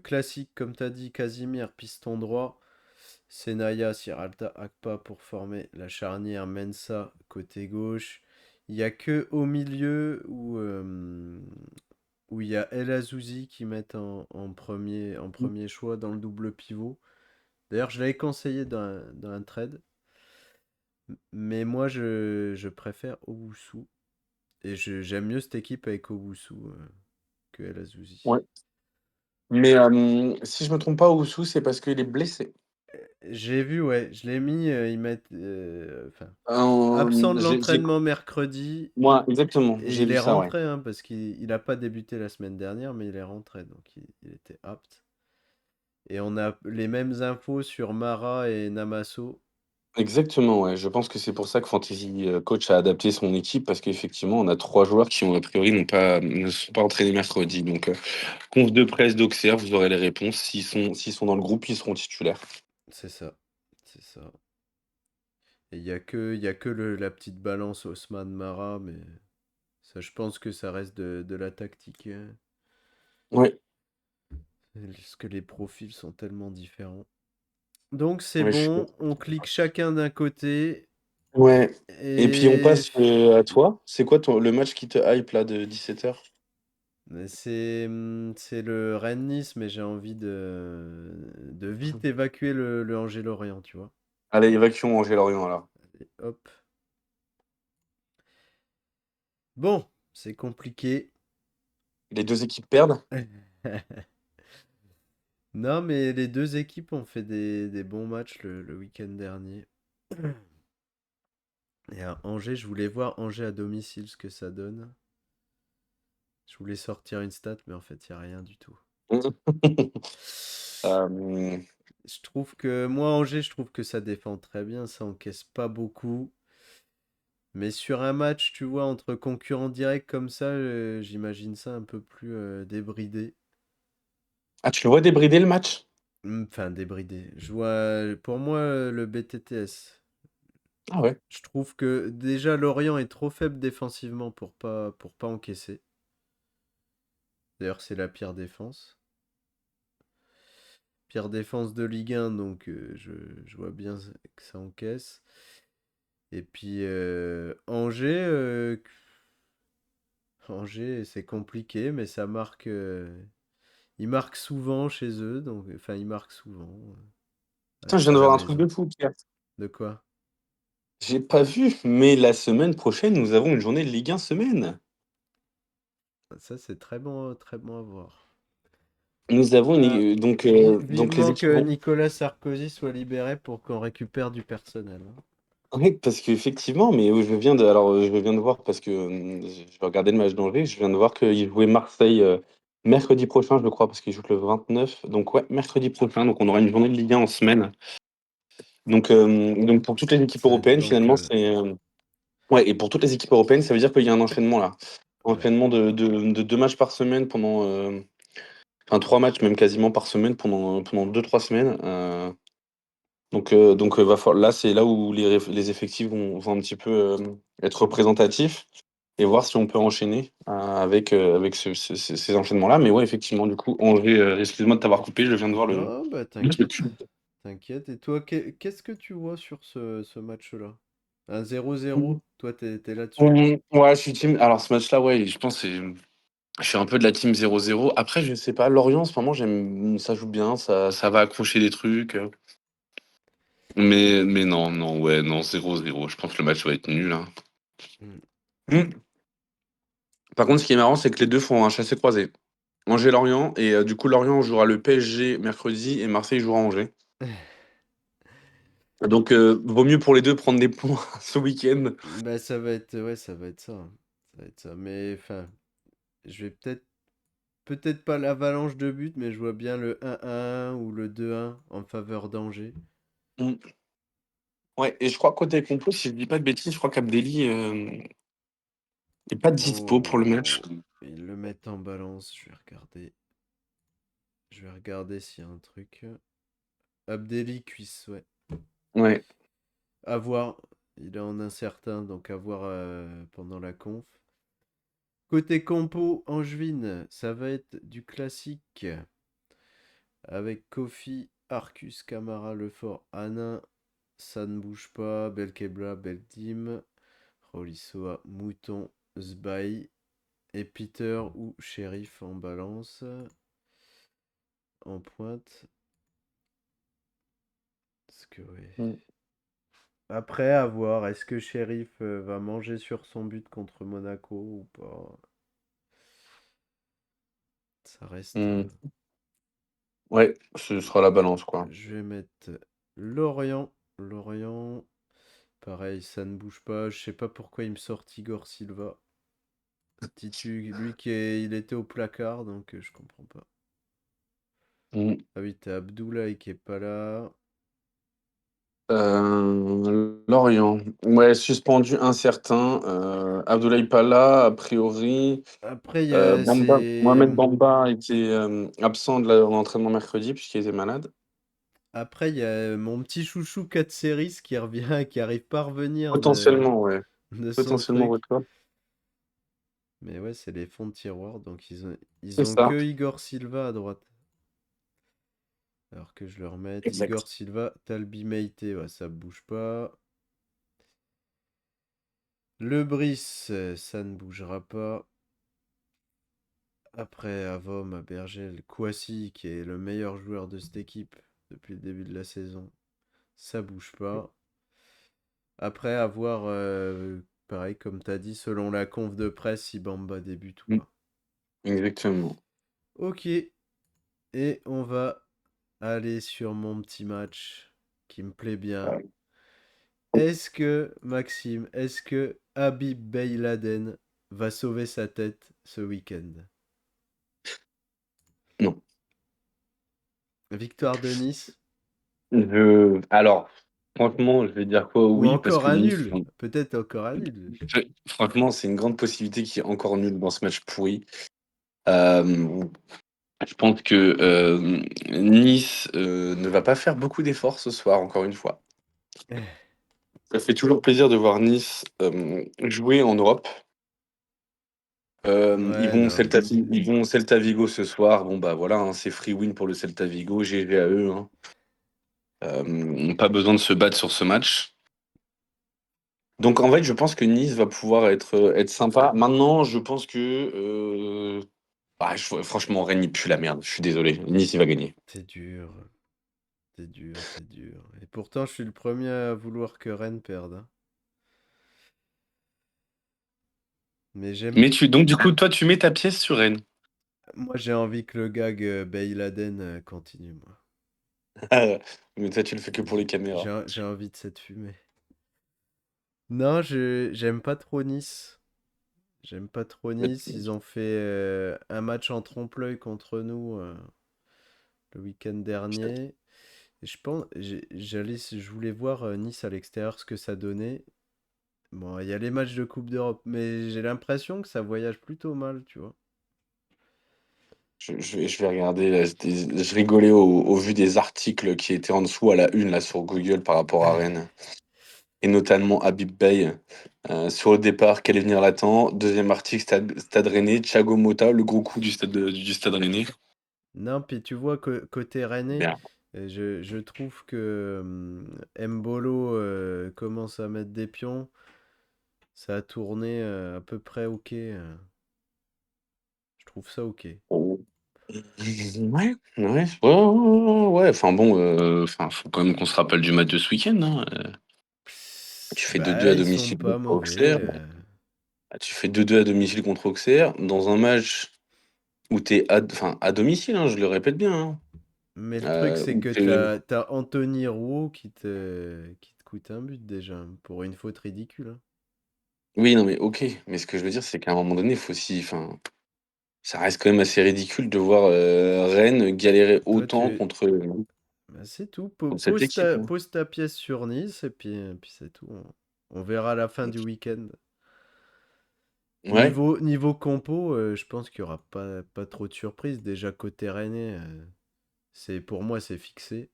classique, comme t'as dit, Casimir, piston droit. Senaya, Sierralta, Akpa pour former la charnière Mensa côté gauche. Il y a que au milieu où il y a El Azouzi qui met en premier choix dans le double pivot. D'ailleurs, je l'avais conseillé dans un trade, mais moi je préfère Owusu. Et j'aime mieux cette équipe avec Owusu que El Azouzi. ouais. Mais si je me trompe pas, Oussou, c'est parce qu'il est blessé. J'ai vu, ouais, je l'ai mis, ils mettent, enfin, Euh, absent de j'ai, j'ai- l'entraînement mercredi. Moi, exactement, Et j'ai il vu est ça, ouais. rentré, hein, parce qu'il n'a pas débuté la semaine dernière, mais il est rentré, donc il était apte. Et on a les mêmes infos sur Mara et Namaso. Exactement, ouais. Je pense que c'est pour ça que Fantasy Coach a adapté son équipe parce qu'effectivement, on a 3 joueurs qui ont a priori ne sont pas entraînés mercredi. Donc, conf de presse d'Auxerre, vous aurez les réponses. S'ils sont dans le groupe, ils seront titulaires. C'est ça, c'est ça. Et il y a que la petite balance Osman Mara, mais ça, je pense que ça reste de la tactique, hein, Ouais, parce que les profils sont tellement différents. Donc c'est ouais, je suis bon, d'accord. on clique chacun d'un côté. Ouais. Et puis on Et passe à toi. C'est quoi le match qui te hype là de 17h? c'est le Rennes-Nice, mais j'ai envie de vite évacuer le Angers-Lorient, tu vois. Allez, évacuons Angers-Lorient là. Et hop. Bon, c'est compliqué. Les deux équipes perdent. Non, mais les deux équipes ont fait des bons matchs le week-end dernier. Et à Angers, je voulais voir Angers à domicile, ce que ça donne. Je voulais sortir une stat, mais en fait, il n'y a rien du tout. Euh, Je trouve que, moi, Angers, je trouve que ça défend très bien, ça encaisse pas beaucoup. Mais sur un match, tu vois, entre concurrents directs comme ça, j'imagine ça un peu plus débridé. Ah, tu le vois débrider le match? Enfin, débridé. Je vois, pour moi, le BTTS. Ah ouais. Je trouve que déjà Lorient est trop faible défensivement pour pas encaisser. D'ailleurs, c'est la pire défense. Pire défense de Ligue 1, donc je vois bien que ça encaisse. Et puis Angers, Angers, c'est compliqué, mais ça marque. Ils marquent souvent chez eux, donc enfin ils marquent souvent Putain, je viens à de la voir un truc maison. de fou, Pierre. De quoi? J'ai pas vu, mais la semaine prochaine, nous avons une journée de Ligue 1 semaine. Ça c'est très bon à voir. Nous avons Ah, donc les vivement équipes. que Nicolas Sarkozy soit libéré pour qu'on récupère du personnel, hein. Oui, parce qu'effectivement, mais je viens de voir parce que je vais regarder le match d'Angers, je viens de voir qu'ils jouaient Marseille mercredi prochain, je crois, parce qu'ils jouent le 29. Donc ouais, mercredi prochain, donc on aura une journée de Ligue 1 en semaine. Donc pour toutes les équipes européennes, Donc finalement, c'est ouais, et pour toutes les équipes européennes, ça veut dire qu'il y a un enchaînement là, ouais. enchaînement de 2 matchs par semaine pendant, enfin 3 matchs même quasiment par semaine pendant 2, 3 semaines. Là, c'est là où les effectifs vont un petit peu être représentatifs et voir si on peut enchaîner avec ces enchaînements-là. Mais ouais, effectivement, du coup, Angers, excuse-moi de t'avoir coupé, je viens de voir Non, bah le t'inquiète, truc. t'inquiète. Et toi, qu'est-ce que tu vois sur ce match-là? Un 0-0. Mhm. Toi, t'es là-dessus? Ouais, je suis team. Alors, ce match-là, ouais, je pense que je suis un peu de la team 0-0. Après, je sais pas, Lorient, en ce moment, ça joue bien, ça va accrocher des trucs. Mais non, non, ouais, non, 0-0. Je pense que le match va être nul, hein. Hmm. Mm. Par contre, ce qui est marrant, c'est que les deux font un chassé-croisé. Angers-Lorient, et du coup, Lorient jouera le PSG mercredi et Marseille jouera Angers. Donc, vaut mieux pour les 2 prendre des points ce week-end. Bah, ça va être, ouais, ça va être ça, hein. Ça va être ça. Mais enfin, je vais peut-être pas l'avalanche de buts, mais je vois bien le 1-1 ou le 2-1 en faveur d'Angers. Mmh. Ouais, et je crois côté compos, si je dis pas de bêtises, je crois qu'Abdelli, est pas dispo pour le match. Oh, ils le mettent en balance. Je vais regarder. Je vais regarder s'il y a un truc. Abdelli cuisse, ouais. Ouais. À voir. Il est en incertain, donc à voir pendant la conf. Côté compo, Angevine, ça va être du classique. Avec Kofi, Arcus, Camara, Lefort, Hanin, ça ne bouge pas, Belkebla, Beldim, Rolisoa, Mouton, Zbaï et Peter ou Sheriff en balance, en pointe. Parce que ouais. Mmh. Après, à voir, est-ce que Sheriff va manger sur son but contre Monaco ou pas? Ça reste. Mmh. Ouais, ce sera la balance, quoi. Je vais mettre Lorient. Lorient, pareil, ça ne bouge pas. Je sais pas pourquoi il me sort Igor Silva. Lui il était au placard, donc je comprends pas. Mmh. Ah oui, t'as Abdoulaye qui est pas là. Lorient. Ouais, suspendu incertain, Abdoulaye Pala, a priori, Après, Mohamed Bamba était, absent de l'entraînement mercredi puisqu'il était malade. Après, il y a mon petit chouchou Katseris qui revient, qui arrive pas à revenir Potentiellement, ouais. de son Potentiellement truc. retour. Mais ouais, c'est les fonds de tiroir, donc ils C'est ont ça. que Igor Silva à droite. Alors que je leur mette Exact. Igor Silva, Talbi Meite, ouais, ça bouge pas. Le Brice, ça ne bougera pas. Après, Avom, Abergel, Kouassi, qui est le meilleur joueur de cette équipe depuis le début de la saison, ça bouge pas. Après, à voir, pareil, comme tu as dit, selon la conf de presse, si Bamba débute ou Mmh. pas. Exactement. Ok, et on va aller sur mon petit match qui me plaît bien. Maxime, est-ce que Habib Beyladen va sauver sa tête ce week-end? Non. Victoire de Nice? Alors, franchement, je vais dire quoi? Ou Oui, parce encore que un Nice, nul? Peut-être encore un nul. franchement, c'est une grande possibilité qu'il y ait encore nul dans ce match pourri. Euh, je pense que Nice ne va pas faire beaucoup d'efforts ce soir, encore une fois. Ça fait toujours plaisir de voir Nice jouer en Europe. Ouais, non, mais Ils vont Celta Vigo ce soir. Bon, bah voilà, hein, c'est free win pour le Celta Vigo, GG à eux, hein. Pas besoin de se battre sur ce match. Donc en fait, je pense que Nice va pouvoir être sympa. Maintenant, je pense que franchement, Rennes il pue la merde. Je suis désolé. Nice il va gagner. c'est dur. C'est dur, c'est dur. Et pourtant, je suis le premier à vouloir que Rennes perde, hein. Mais j'aime. Mais donc du coup, toi, tu mets ta pièce sur Rennes. Moi, j'ai envie que le gag Beyladen continue, moi. Ah, mais toi, tu le fais que pour les J'ai caméras. j'ai envie de cette fumée. Non, j'aime pas trop Nice. J'aime pas trop Nice. Ils ont fait un match en trompe-l'œil contre nous le week-end dernier. Et je pense, je voulais voir Nice à l'extérieur ce que ça donnait. Bon, il y a les matchs de Coupe d'Europe, mais j'ai l'impression que ça voyage plutôt mal, tu vois. Je vais regarder. Là, je rigolais au vu des articles qui étaient en dessous à la une là sur Google par rapport à Rennes. Et notamment Habib Beye. Sur le départ, quel avenir l'attend? Deuxième article, Stade Rennais, Thiago Motta, le gros coup du Stade Rennais. Non, puis tu vois, côté Rennais, Bien. je trouve que Mbolo commence à mettre des pions. Ça a tourné à peu près ok. Je trouve ça ok. Oh. Ouais, ouais, ouais, ouais, ouais. Enfin bon, faut quand même qu'on se rappelle du match de ce week-end, hein. Tu fais 2-2 Bah, à ils sont domicile pas contre mauvais. Auxerre. Tu fais 2-2 à domicile contre Auxerre dans un match où t'es à domicile, hein, je le répète bien, hein. Mais le truc, c'est Ou que t'as Anthony Rouault qui te coûte un but déjà, pour une faute ridicule, hein. oui, non, mais OK, mais ce que je veux dire, c'est qu'à un moment donné, il faut aussi enfin, ça reste quand même assez ridicule de voir, Rennes galérer Toi, autant contre, bah, c'est tout. contre cette équipe, hein. Pose ta pièce sur Nice et puis c'est tout. On verra à la fin du week-end. Ouais. Niveau compo, je pense qu'il y aura pas trop de surprises. Déjà côté Rennais, pour moi c'est fixé.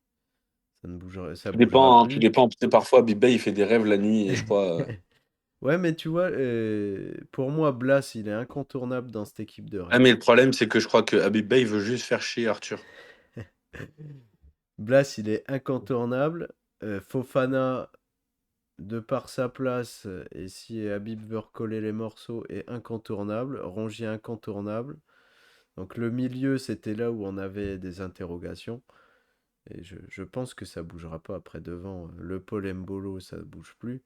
Ça Tout bougera dépend, hein, tout plus. dépend. Tu sais, parfois, Big Bay, il fait des rêves la nuit et je crois, Ouais, mais tu vois, pour moi, Blas, il est incontournable dans cette équipe de ah, Rennes. mais le problème, c'est que je crois que Habib Beye veut juste faire chier Arthur. Blas, il est incontournable. Fofana, de par sa place, et si Habib veut recoller les morceaux, est incontournable. Rongier incontournable. Donc le milieu, c'était là où on avait des interrogations. Et je pense que ça bougera pas après devant. Le Paul Mbolo, ça bouge plus.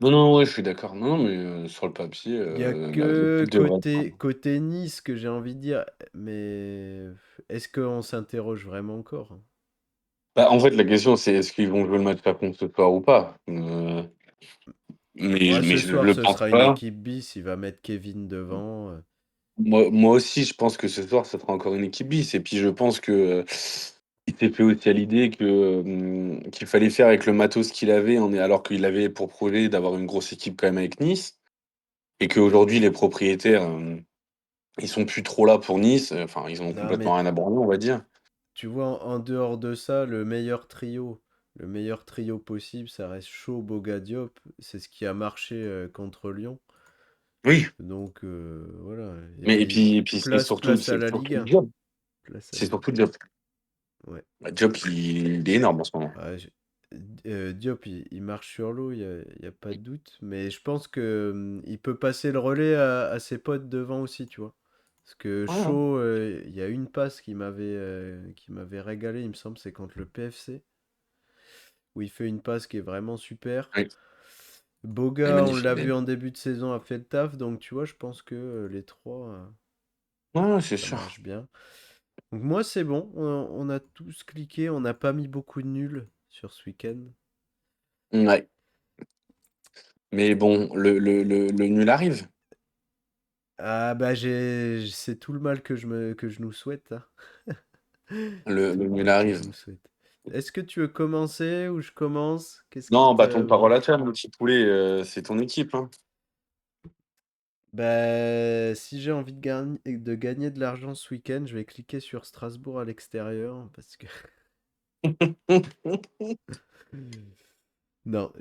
Non, non, ouais, je suis d'accord. Non, non, mais sur le papier, Il y a l'équipe que devrait être, hein. côté Nice que j'ai envie de dire. Mais est-ce qu'on s'interroge vraiment encore? Bah, en fait, la question, c'est est-ce qu'ils vont jouer le match à contre ce soir ou pas? Ouais, Mais ce je soir, le ce pense sera une pas. équipe bis. Il va mettre Kevin devant. Moi aussi, je pense que ce soir, ça sera encore une équipe bis. Et puis, je pense que il s'est fait aussi à l'idée que qu'il fallait faire avec le matos qu'il avait, alors qu'il avait pour projet d'avoir une grosse équipe quand même avec Nice, et qu'aujourd'hui, les propriétaires, ils sont plus trop là pour Nice. Enfin, ils ont Non, mais complètement rien abandonné, on va dire. tu vois, en dehors de ça, le meilleur trio possible, ça reste Shaw, Boga, Diop. C'est ce qui a marché contre Lyon. Oui, Donc voilà. Et mais puis et puis place à c'est la surtout Ligue 1. Diop. Place à C'est la Ligue surtout Diop. 1. Ouais. Bah, Diop, il est énorme en ce moment. Ouais, Diop, il marche sur l'eau, y a pas de doute. Mais je pense que il peut passer le relais à ses potes devant aussi, tu vois. Parce que Ouais, ouais. Shaw, il y a une passe qui m'avait régalé, il me semble, c'est contre le PFC, où il fait une passe qui est vraiment super. Oui, elle est Boga, on magnifique l'a vu d'ailleurs. en début de saison, a fait le taf, donc tu vois, je pense que les trois, Ouais, ouais, c'est ça sûr. marche bien. Donc moi, c'est bon, on a tous cliqué, on n'a pas mis beaucoup de nuls sur ce week-end. Ouais. Mais bon, le nul arrive. Ah bah c'est tout le mal que je nous souhaite, hein. Tout Le le nul mal que je arrive. nous souhaite. Est-ce que tu veux commencer ou je commence? Qu'est-ce qui Non, te... bâton de parole à terre, mon petit poulet, c'est ton équipe, hein. Bah, si j'ai envie de gagner de l'argent ce week-end, je vais cliquer sur Strasbourg à l'extérieur parce que... Non,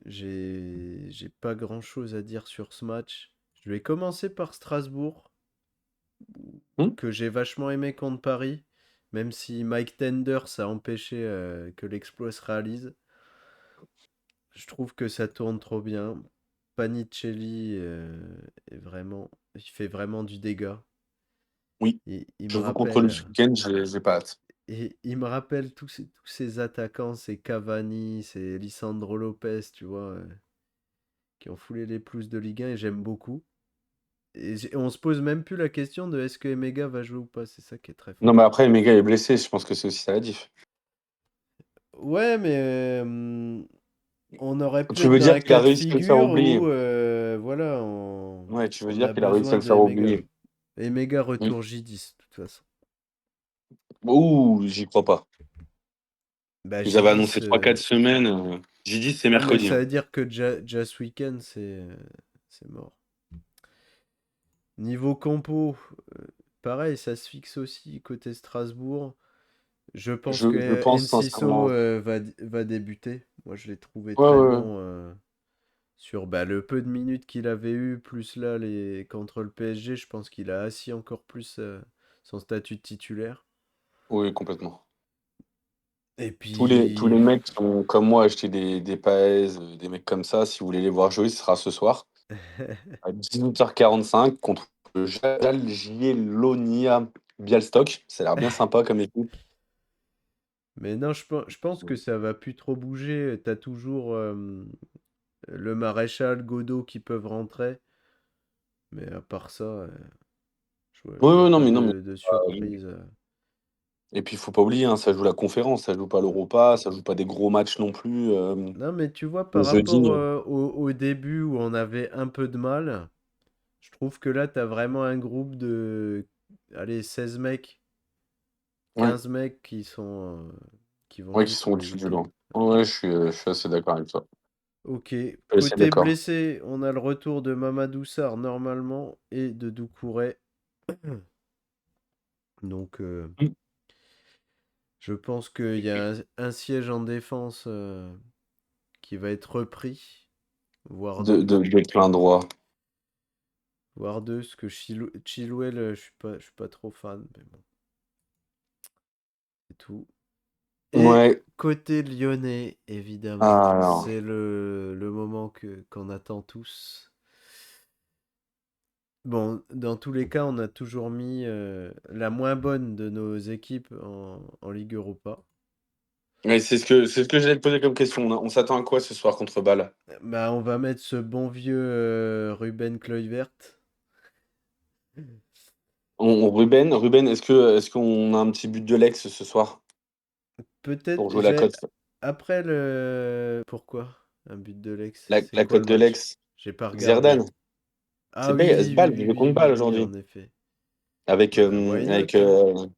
j'ai pas grand-chose à dire sur ce match. Je vais commencer par Strasbourg, Hmm. que j'ai vachement aimé contre Paris, même si Mike Tenders a empêché que l'exploit se réalise. Je trouve que ça tourne trop bien. Panicelli il fait vraiment du dégât. Oui, Il je me joue contre lui ce rappelle, week-end, j'ai pas hâte. il me rappelle tous ces attaquants, ces Cavani, ces Lisandro Lopez, tu vois, qui ont foulé les pelouses de Ligue 1 et j'aime beaucoup. On se pose même plus la question de est-ce que Emega va jouer ou pas. C'est ça qui est très Non, fort. mais après, Mega est blessé, je pense que c'est aussi ça la diff. Ouais, mais on aurait pu Tu être veux dans dire un qu'il a cas de réussi à le faire figure oublier? où, voilà, Ouais, tu veux on dire a qu'il a réussi besoin à le de faire Emega. oublier. Emega Hmm. retour J10, de toute façon. Ouh, j'y crois pas. Bah, Ils avaient J10, annoncé 3 4 semaines. J'ai dit c'est ouais, mais mercredi, ça hein. veut dire que Just Weekend, c'est mort. Niveau compo, pareil, ça se fixe aussi côté Strasbourg. Je pense Je que pense Enciso sincèrement. va débuter. Moi, je l'ai trouvé Ouais, très ouais, ouais. bon sur bah, le peu de minutes qu'il avait eu, plus là, contre le PSG. Je pense qu'il a assis encore plus son statut de titulaire. Oui, complètement. Et Tous les puis, mecs qui ont, comme moi, acheté des Paez, des mecs comme ça, si vous voulez les voir jouer, ce sera ce soir à 18h45 contre le Jagiellonia Bialystok. Ça a l'air bien sympa comme équipe. mais non, je pense que ça va plus trop bouger. T'as toujours le maréchal, Godot qui peuvent rentrer. Mais à part ça, Je Oui, vois oui, non, pas mais non, mais de surprise. et puis il faut pas oublier, hein, ça joue la conférence, ça joue pas l'Europa, ça joue pas des gros matchs non plus, Non, mais tu vois, le par jeudi. rapport au début où on avait un peu de mal, je trouve que là, t'as vraiment un groupe de, allez, 16 mecs, Ouais, 15 mecs qui vont ouais, qui jouer sont tous les au-dessus du lot. week-ends. Ouais, je suis assez d'accord avec toi. Ok. Je suis assez Côté d'accord. blessé, on a le retour de Mamadou Sarr normalement et de Doucouré. Donc, Mmh. je pense qu'il y a un siège en défense qui va être repris, voire deux. De plein droit. Voire deux, parce que Chilwell, je suis pas trop fan, mais bon, c'est tout. Et Ouais, côté lyonnais, évidemment, alors, c'est le moment qu'on attend tous. Bon, dans tous les cas, on a toujours mis la moins bonne de nos équipes en Ligue Europa. ouais, c'est ce que j'allais te poser comme question. On s'attend à quoi ce soir contre Bâle? Bah, on va mettre ce bon vieux Ruben Kluivert. Ruben, est-ce qu'on a un petit but de l'ex ce soir Peut-être, pour jouer la cote après le... Pourquoi? Un but de l'ex. la, C'est la quoi cote le de match? l'ex? J'ai pas regardé. Xerdan? Ah C'est oui, oui, oui, Bâle, oui, je oui, compte oui, Bâle oui, aujourd'hui. en effet. Avec, Bah, why avec, not, hein?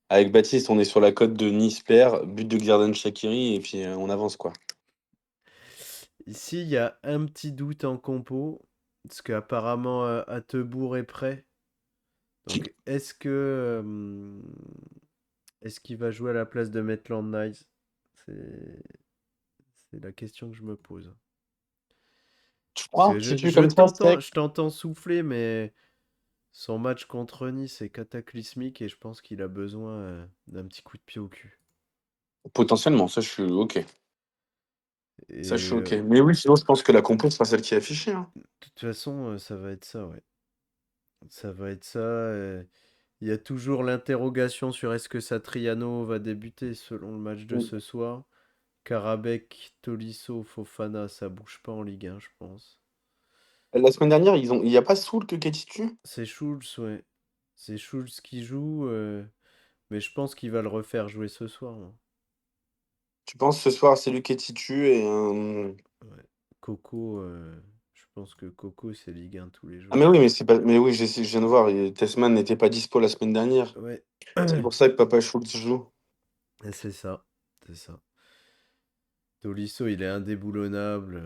avec Baptiste, on est sur la cote de Nice perd, but de Xherdan Shaqiri, et puis on avance quoi. Ici, il y a un petit doute en compo, parce qu'apparemment, Attebourg est prêt. Donc, est-ce qu'il va jouer à la place de Maitland Nice? C'est c'est la question que je me pose. Tu Parce crois? que Si tu comme ça, sec. je t'entends souffler, mais son match contre Nice est cataclysmique et je pense qu'il a besoin d'un petit coup de pied au cul. Potentiellement, ça je suis OK. Ça je Et suis OK. Mais oui, sinon je pense que la compo sera celle qui est affichée, hein. de toute façon, ça va être ça, ouais. Ça va être ça. Il y a toujours l'interrogation sur est-ce que Satriano va débuter selon le match de Mmh. ce soir. Karabek, Tolisso, Fofana, ça bouge pas en Ligue 1, je pense. La semaine dernière, il y a pas Soul que est titulaire? C'est Schulz, ouais. C'est Schulz qui joue, mais je pense qu'il va le refaire jouer ce soir, moi. Tu penses ce soir c'est lui qui est titu et Ouais. Coco, je pense que Coco, c'est Ligue 1 tous les ah mais jours. oui, mais c'est pas mais oui, je viens de voir et Tessman n'était pas dispo la semaine dernière. Ouais. C'est pour ça que Papa Schultz joue. Et c'est ça. C'est ça. Tolisso, il est indéboulonnable.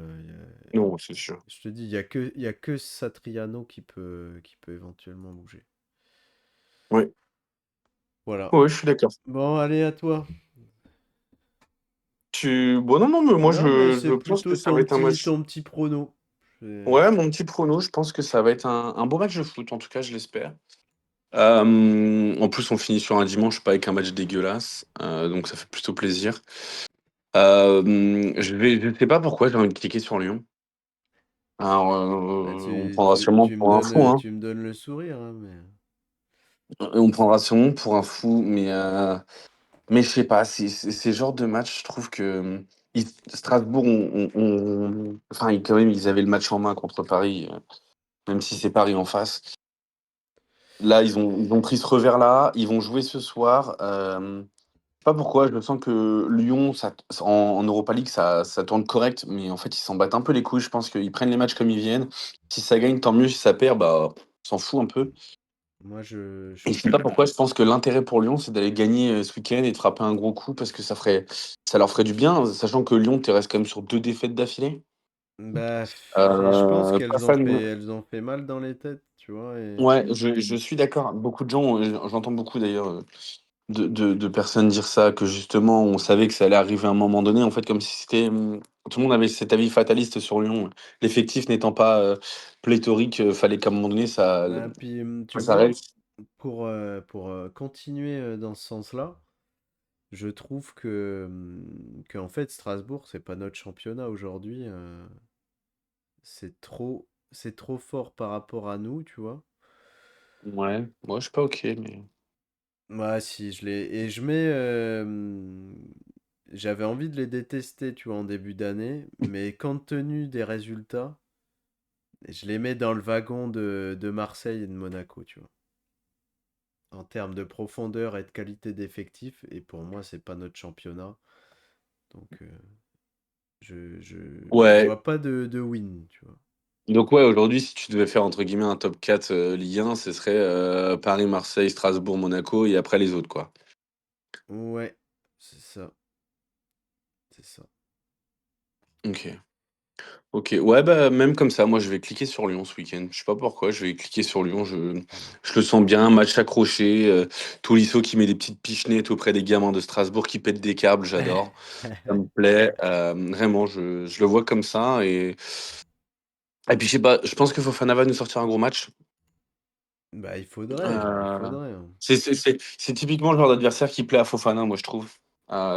Non, c'est sûr. Je te dis, il y a que Satriano qui peut éventuellement bouger. Oui. Voilà. Oui, je suis d'accord. Bon, allez, à toi. Bon, non, non, mais moi, Non, mais je c'est pense que plutôt ça va être un match. ton petit prono. C'est- Ouais, mon petit prono, je pense que ça va être un beau match de foot, en tout cas, je l'espère. En plus, on finit sur un dimanche, pas avec un match dégueulasse, donc ça fait plutôt plaisir. Je sais pas pourquoi j'ai envie de cliquer sur Lyon. Alors, Bah, on prendra sûrement pour un fou, hein. tu me donnes le sourire, hein, mais... On prendra sûrement pour un fou, mais je sais pas, ces genres de matchs, je trouve que Strasbourg, enfin, quand même, ils avaient le match en main contre Paris, même si c'est Paris en face. Là, ils ont pris ce revers-là, ils vont jouer ce soir. Je sais pas pourquoi, je sens que Lyon, en Europa League, ça tourne correct, mais en fait, ils s'en battent un peu les couilles. Je pense qu'ils prennent les matchs comme ils viennent. Si ça gagne, tant mieux. Si ça perd, bah, on s'en fout un peu. Moi, Et je sais pas pourquoi, je pense que l'intérêt pour Lyon, c'est d'aller gagner ce week-end et de frapper un gros coup parce que ça leur ferait du bien, sachant que Lyon, tu restes quand même sur 2 défaites d'affilée. Bah, je pense Pas fan. elles ont fait mal dans les têtes, tu vois, et... Ouais, je suis d'accord. Beaucoup de gens, j'entends beaucoup d'ailleurs de personnes dire ça, que justement, on savait que ça allait arriver à un moment donné, en fait, comme si c'était. Tout le monde avait cet avis fataliste sur Lyon. L'effectif n'étant pas pléthorique, fallait qu'à un moment donné, Bah, puis, tu ça reste. vois, pour continuer dans ce sens-là, je trouve que en fait, Strasbourg, c'est pas notre championnat aujourd'hui. C'est trop fort par rapport à nous, tu vois. Ouais, moi, je suis pas OK, mais. Ouais, si, je l'ai. Et je mets. J'avais envie de les détester, tu vois, en début d'année, mais compte tenu des résultats, je les mets dans le wagon de Marseille et de Monaco, tu vois. en termes de profondeur et de qualité d'effectif. Et pour moi, c'est pas notre championnat. Donc, je Ouais. vois pas de win, tu vois. Donc ouais, aujourd'hui, si tu devais faire entre guillemets un top 4 Ligue 1, ce serait Paris, Marseille, Strasbourg, Monaco et après les autres, quoi. Ouais, c'est ça, c'est ça. Ok. Ok. Ouais, bah même comme ça, moi je vais cliquer sur Lyon ce week-end. Je sais pas pourquoi, je vais cliquer sur Lyon. Je le sens bien, match accroché. Tolisso qui met des petites pichenettes auprès des gamins de Strasbourg qui pètent des câbles, j'adore. Ça me plaît. Vraiment, je le vois comme ça. Et puis je sais pas, je pense que Fofana va nous sortir un gros match. Bah, il Euh, faudrait, hein. c'est typiquement le genre d'adversaire qui plaît à Fofana, moi je trouve.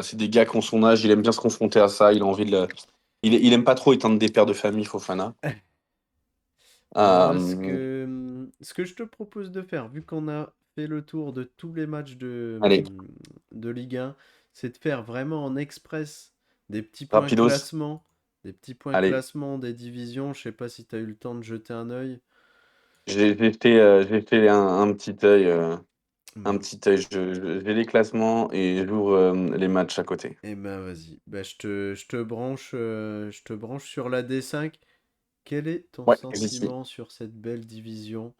C'est des gars qui ont son âge, il aime bien se confronter à ça, il a envie de il aime pas trop éteindre des pères de famille, Fofana. Moi, Euh, ce que je te propose de faire, vu qu'on a fait le tour de tous les matchs Allez, de Ligue 1, c'est de faire vraiment en express rapidos. des petits points Allez, classement des divisions. Je sais pas si tu as eu le temps de jeter un œil. j'ai fait un petit œil, un Bon, petit œil. J'ai les classements et j'ouvre les matchs à côté. eh ben vas-y. Bah, je te branche sur la D5. Quel est ton Ouais, j'y suis. sentiment sur cette belle division?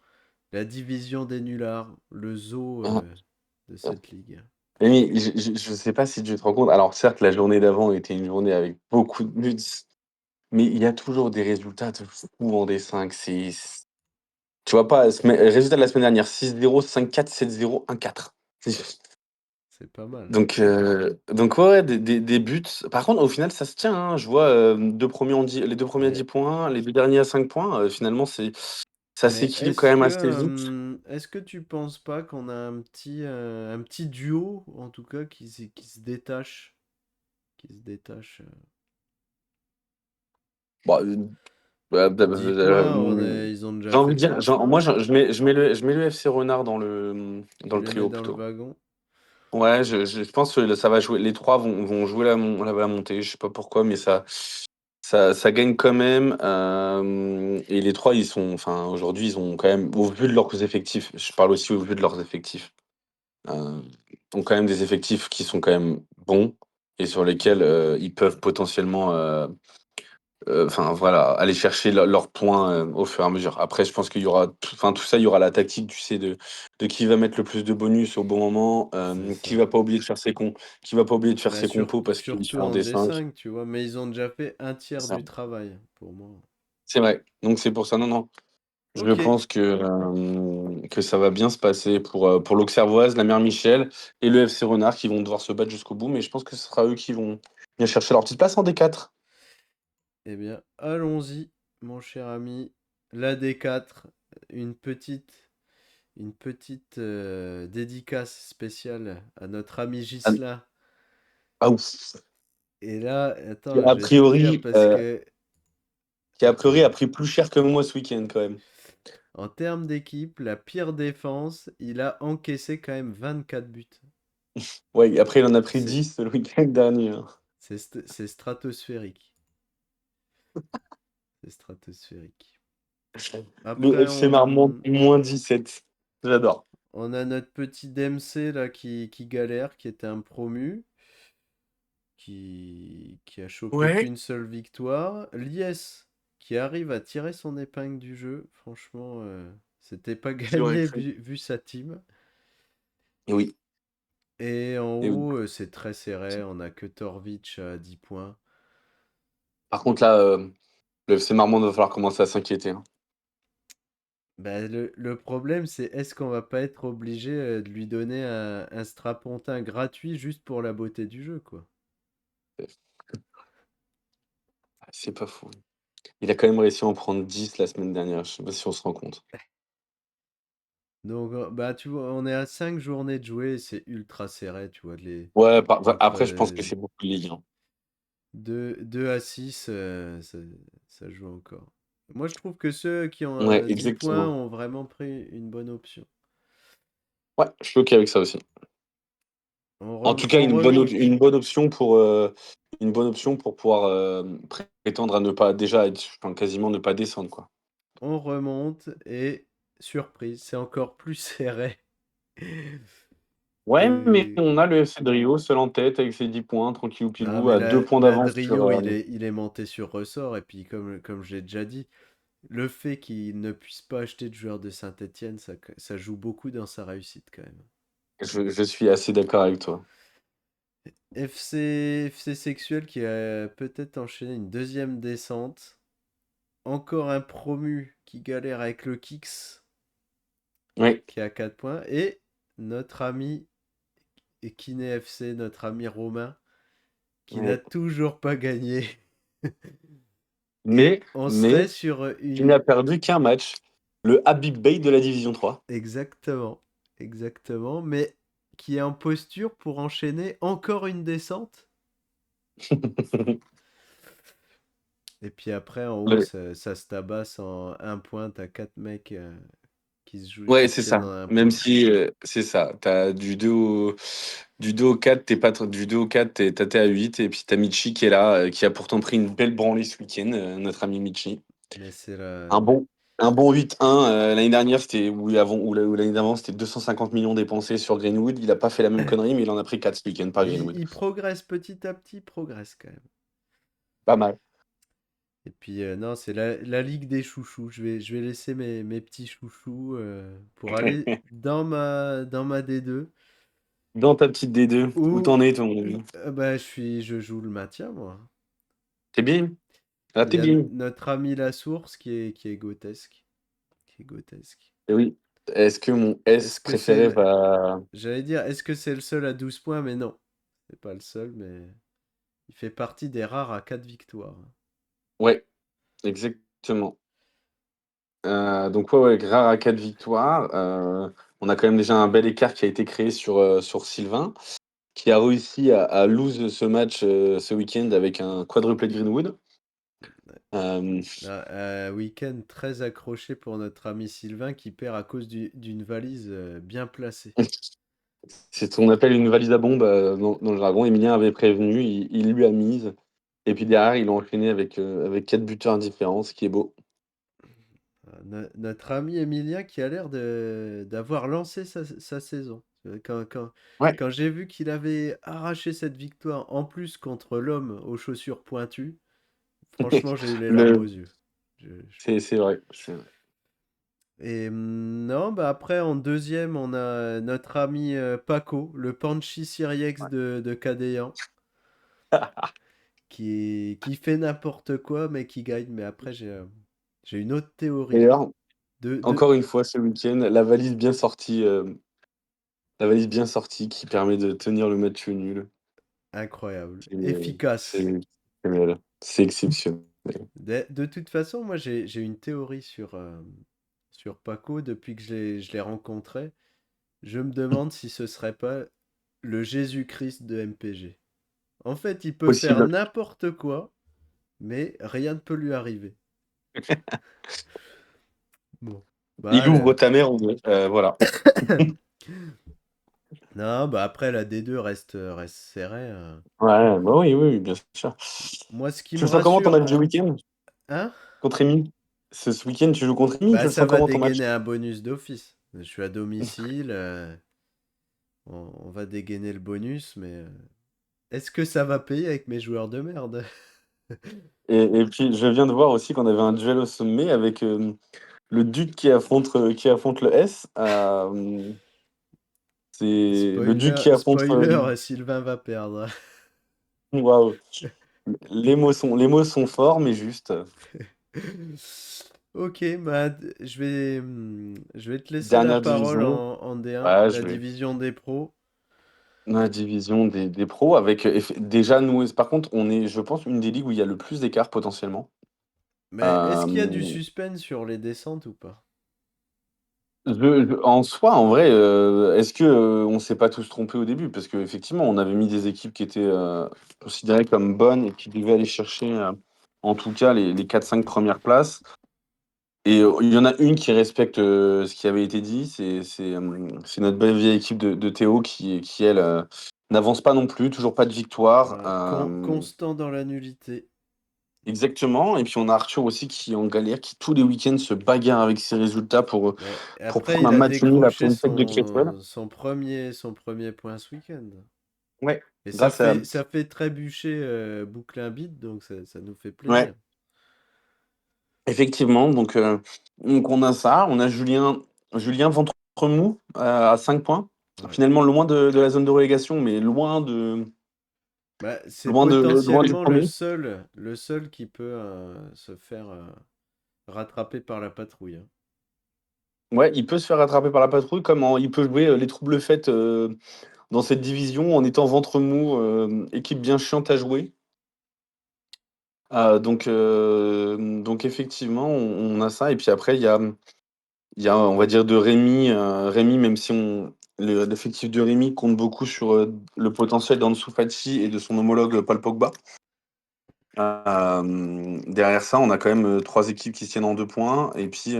La division des nullards, le zoo Ah. de cette ligue. Amy, je sais pas si tu te rends compte. Alors certes, la journée d'avant était une journée avec beaucoup de buts, mais il y a toujours des résultats de fou en D5. Tu vois pas, résultat de la semaine dernière, 6-0, 5-4, 7-0, 1-4. C'est pas mal, hein. Donc ouais, ouais, des buts. Par contre, au final, ça se tient, hein. Je vois les deux premiers à 10 Mais, points, les deux derniers à 5 points. Finalement, ça mais s'équilibre quand même assez vite. est-ce que tu penses pas qu'on a un petit duo, en tout cas, qui se détache, qui se détache. Bon, 10 points, ils ont déjà j'ai envie fait de le dire, taf, moi, là. je mets le FC Renard dans Tu le les mets trio dans le plutôt. wagon. Ouais, je pense que ça va jouer. Les trois vont jouer la montée. Je sais pas pourquoi, mais ça gagne quand même. Et les trois, enfin, aujourd'hui, ils ont quand même, au vu de leurs effectifs, je parle aussi au vu de leurs effectifs, euh, ont quand même des effectifs qui sont quand même bons et sur lesquels ils peuvent potentiellement enfin voilà, aller chercher leurs points au fur et à mesure. Après, je pense qu'il y aura, enfin tout ça, il y aura la tactique, tu sais, de qui va mettre le plus de bonus au bon moment, C'est qui ça. va pas oublier de faire qui va pas oublier de faire Bah, ses compos parce qu'ils surtout sont en en D5. D5, tu vois. Mais ils ont déjà fait un C'est tiers ça. du travail, pour moi. C'est vrai. Donc c'est pour ça, non, non. Je Ok. pense que ça va bien se passer pour l'Auxerroise, la Mère Michel et le FC Renard qui vont devoir se battre jusqu'au bout, mais je pense que ce sera eux qui vont bien chercher leur petite place en D4. Eh bien, allons-y, mon cher ami. La D4, une petite, une petite dédicace spéciale à notre ami Ah, Ghislain. ah, ouf. Et là, Qui attends, a je vais te dire priori, parce que qui a priori a vas-y. pris plus cher que moi ce week-end quand même. En termes d'équipe, la pire défense, il a encaissé quand même 24 buts. Ouais, après il en a pris C'est 10 le week-end dernier, hein. c'est stratosphérique. C'est stratosphérique. Le Après, FC Marmande, -17. J'adore. on a notre petit Dempsey là qui galère, qui était un promu. Qui a chopé Ouais. qu'une seule victoire. Lies, qui arrive à tirer son épingle du jeu. Franchement, c'était pas Qui aurait gagné cru? vu sa team. Et oui, Et en et oui. haut, c'est très serré. On a que Torvic à 10 points. Par contre là, le FC Marmande va falloir commencer à s'inquiéter, hein. Bah, le problème, c'est est-ce qu'on va pas être obligé de lui donner un strapontin gratuit juste pour la beauté du jeu, quoi. C'est pas fou. Il a quand même réussi à en prendre 10 la semaine dernière, je sais pas si on se rend compte. Donc, bah, tu vois, on est à 5 journées de jouer et c'est ultra serré, tu vois, Ouais, entre après je pense que c'est beaucoup de Ligue 1. 2 à 6, ça joue encore. Moi, je trouve que ceux qui ont Ouais, 10 points exactement. ont vraiment pris une bonne option. Ouais, je suis OK avec ça aussi. En tout cas, On remonte. une bonne option pour pouvoir, prétendre à ne pas déjà être enfin, quasiment ne pas descendre, quoi. On remonte et surprise, c'est encore plus serré. Ouais, mais Et on a le FC de Rio, seul en tête avec ses 10 points, tranquillou non, pilou, mais à 2 points la d'avance sur, Drio, il est monté sur ressort. Et puis, comme je l'ai déjà dit, le fait qu'il ne puisse pas acheter de joueurs de Saint-Etienne, ça joue beaucoup dans sa réussite quand même. je suis assez d'accord avec toi. FC Sexuel qui a peut-être enchaîné une deuxième descente. Encore un promu qui galère avec le Kix Oui, qui a 4 points. Et notre ami Kiné FC, notre ami Romain, qui n'a ouais. toujours pas gagné. Et Mais on serait mais sur qui une... n'a perdu qu'un match, le Habib Bey de la division 3. Exactement, exactement. Mais qui est en posture pour enchaîner encore une descente. Et puis après, en haut, Le ça se tabasse en un point. T'as 4 mecs Ouais, qui se c'est tiennent ça. en un Même point. si, c'est ça, t'as du 2 au 4, tu pas tr du 2 au 4, tu es à 8 et puis t'as Michi qui est là, qui a pourtant pris une belle branlée ce week-end, notre ami Michi. Mais c'est la... Un bon un bon 8-1, l'année dernière, c'était ou l'année d'avant, c'était 250 millions dépensés sur Greenwood. Il a pas fait la même connerie, mais il en a pris 4 ce week-end par Mais Greenwood. il progresse petit à petit, il progresse quand même. Pas mal. Et puis, non, c'est la ligue des chouchous. Je vais laisser mes petits chouchous pour aller dans ma D2 Dans ta petite D2, où où t'en es ton bah, je joue le maintien, moi. tu bien? Là, Il tu y a bien. notre ami La Source qui est grotesque. Qui est grotesque. Et oui. Est-ce que mon S Est-ce que c'est préféré le... va J'allais dire, est-ce que c'est le seul à 12 points? Mais non, c'est pas le seul, mais il fait partie des rares à 4 victoires. ouais, exactement. Donc ouais, ouais, rare à 4 victoires. On a quand même déjà un bel écart qui a été créé sur Sylvain, qui a réussi à lose ce match, ce week-end avec un quadruplé de Greenwood. Hem, Un week-end très accroché pour notre ami Sylvain qui perd à cause d'une valise bien placée. c'est ce qu'on appelle une valise à bombe, dans le jargon. Emilien avait prévenu, il lui a mise et puis derrière, il a enchaîné avec 4 buteurs différents, ce qui est beau. Notre ami Emilien qui a l'air d'avoir lancé sa saison. Ouais, Quand j'ai vu qu'il avait arraché cette victoire en plus contre l'homme aux chaussures pointues, franchement j'ai eu les larmes aux le yeux. Je- c'est vrai, c'est vrai. Et non, bah après en deuxième on a notre ami Paco, le Panchi Siriex de Cadéan, qui fait n'importe quoi mais qui gagne. Mais après j'ai une autre théorie. D'ailleurs, De... encore une fois ce week-end, la valise bien sortie qui permet de tenir le match nul. Incroyable. C'est c'est Efficace. exceptionnel. C'est exceptionnel. De toute façon, moi j'ai une théorie sur Paco depuis que je l'ai rencontré. Je me demande si ce serait pas le Jésus-Christ de MPG. En fait, il peut faire Possible. n'importe quoi, mais rien ne peut lui arriver. Bon. Bah, Il ouvre ta mère, voilà. non, bah après la D2 reste serrée, hein. Ouais, bah oui, oui, bien sûr. Moi, ce qui Tu me le sens comment ton rassure, match du week-end hein? contre Rémi? Ce week-end, tu joues contre Rémi, tu Bah le ça sens va comment ton match? dégainer un bonus d'office. Je suis à domicile, on va dégainer le bonus, mais est-ce que ça va payer avec mes joueurs de merde? Et puis, je viens de voir aussi qu'on avait un duel au sommet avec le Duc qui affronte le S. C'est le Duc Spoiler, qui affronte. spoiler, Sylvain va perdre. Waouh! Les mots sont forts, mais justes. Ok, bah, je vais te laisser la Dernière parole division. en D1, Ouais, la je vais. division des pros. Dans la division des pros avec déjà nous, par contre, on est, je pense, une des ligues où il y a le plus d'écart potentiellement. Mais est-ce qu'il y a du Euh, suspense sur les descentes ou pas? en soi, en vrai, est-ce que on s'est pas tous trompés au début? Parce qu'effectivement, on avait mis des équipes qui étaient considérées comme bonnes et qui devaient aller chercher, en tout cas, les 4-5 premières places. Et il y en a une qui respecte ce qui avait été dit, c'est notre belle vieille équipe de Théo qui elle, n'avance pas non plus, toujours pas de victoire. Constant dans la nullité. exactement. Et puis on a Arthur aussi qui est en galère, qui tous les week-ends se bagarre avec ses résultats Ouais. Et pour après, prendre il un a match nul après décroché une tête de Cresswell. son premier point ce week-end. Ouais, Et ça grâce à. fait, ça fait trébucher Bouclin Bide, donc ça nous fait Ouais, plaisir. effectivement. Donc on a ça. On a Julien ventre mou à 5 points. Ouais. Finalement, loin de la zone de relégation, mais Bah, c'est loin du potentiellement le premier. seul, le seul qui peut se faire rattraper par la patrouille, hein. Ouais, il peut se faire rattraper par la patrouille, il peut jouer les troubles faites dans cette division en étant ventre mou, équipe bien chiante à jouer. Donc effectivement, on a ça. Et puis après, il y a, on va dire, de Rémi. Rémi, même si l'effectif de Rémi compte beaucoup sur le potentiel d'Ansu Fati et de son homologue Paul Pogba. Derrière ça, on a quand même trois équipes qui se tiennent en 2 points. Et puis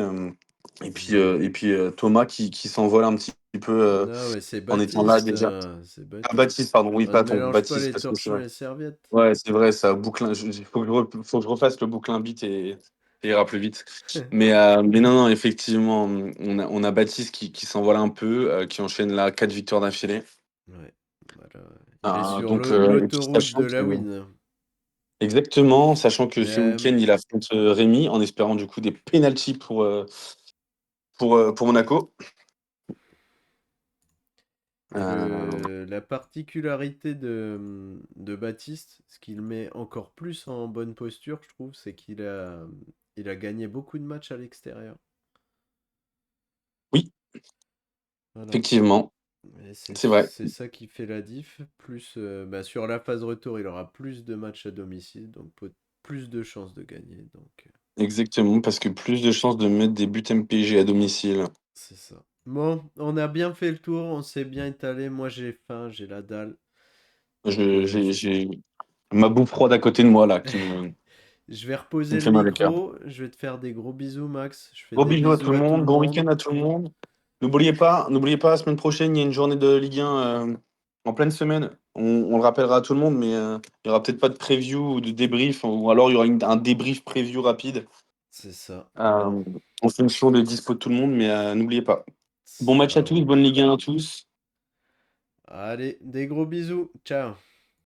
Thomas qui s'envole un petit peu Non, mais c'est en étant là Baptiste, déjà. hein, c'est Ah, Baptiste. Baptiste, pardon, oui, On ne pas ton mélange pas Baptiste, les parce que c'est torchons et vrai. les serviettes. Ouais, c'est vrai, ça, faut que je refasse le bouclin bit et ça ira plus vite. Mais non, non, effectivement, on a Baptiste qui s'envole un peu, qui enchaîne là 4 victoires d'affilée. Ouais, voilà. Il est sur Et puis l'autoroute de la win. exactement, sachant que Mais ce week-end, il affronte Rémi, en espérant du coup des pénaltys pour Monaco. et Euh, la particularité de Baptiste, ce qui le met encore plus en bonne posture, je trouve, c'est qu'il a gagné beaucoup de matchs à l'extérieur. oui, Voilà. effectivement, Et c'est c'est vrai. c'est ça qui fait la diff. Plus, bah, sur la phase retour, il aura plus de matchs à domicile, donc plus de chances de gagner. Donc, Exactement, parce que plus de chances de mettre des buts MPG à domicile. c'est ça. Bon, on a bien fait le tour, on s'est bien étalé. Moi, j'ai faim, j'ai la dalle. Donc, J'ai ma bouffe froide à côté de moi là je vais qui me reposer le fait mal au cœur. micro. Je vais te faire des gros bisous, Max. Je fais Gros des bisous à tout bisous le à tout monde, le bon monde. week-end à tout le monde. N'oubliez pas, la semaine prochaine, il y a une journée de Ligue 1 en pleine semaine. On le rappellera à tout le monde, mais il n'y aura peut-être pas de preview ou de débrief, ou alors il y aura un débrief preview rapide C'est ça. Bon, euh, en fonction des dispo de tout le monde, mais n'oubliez pas. Bon match ça à tous, roule. bonne Ligue 1 à tous. Allez, des gros bisous. Ciao.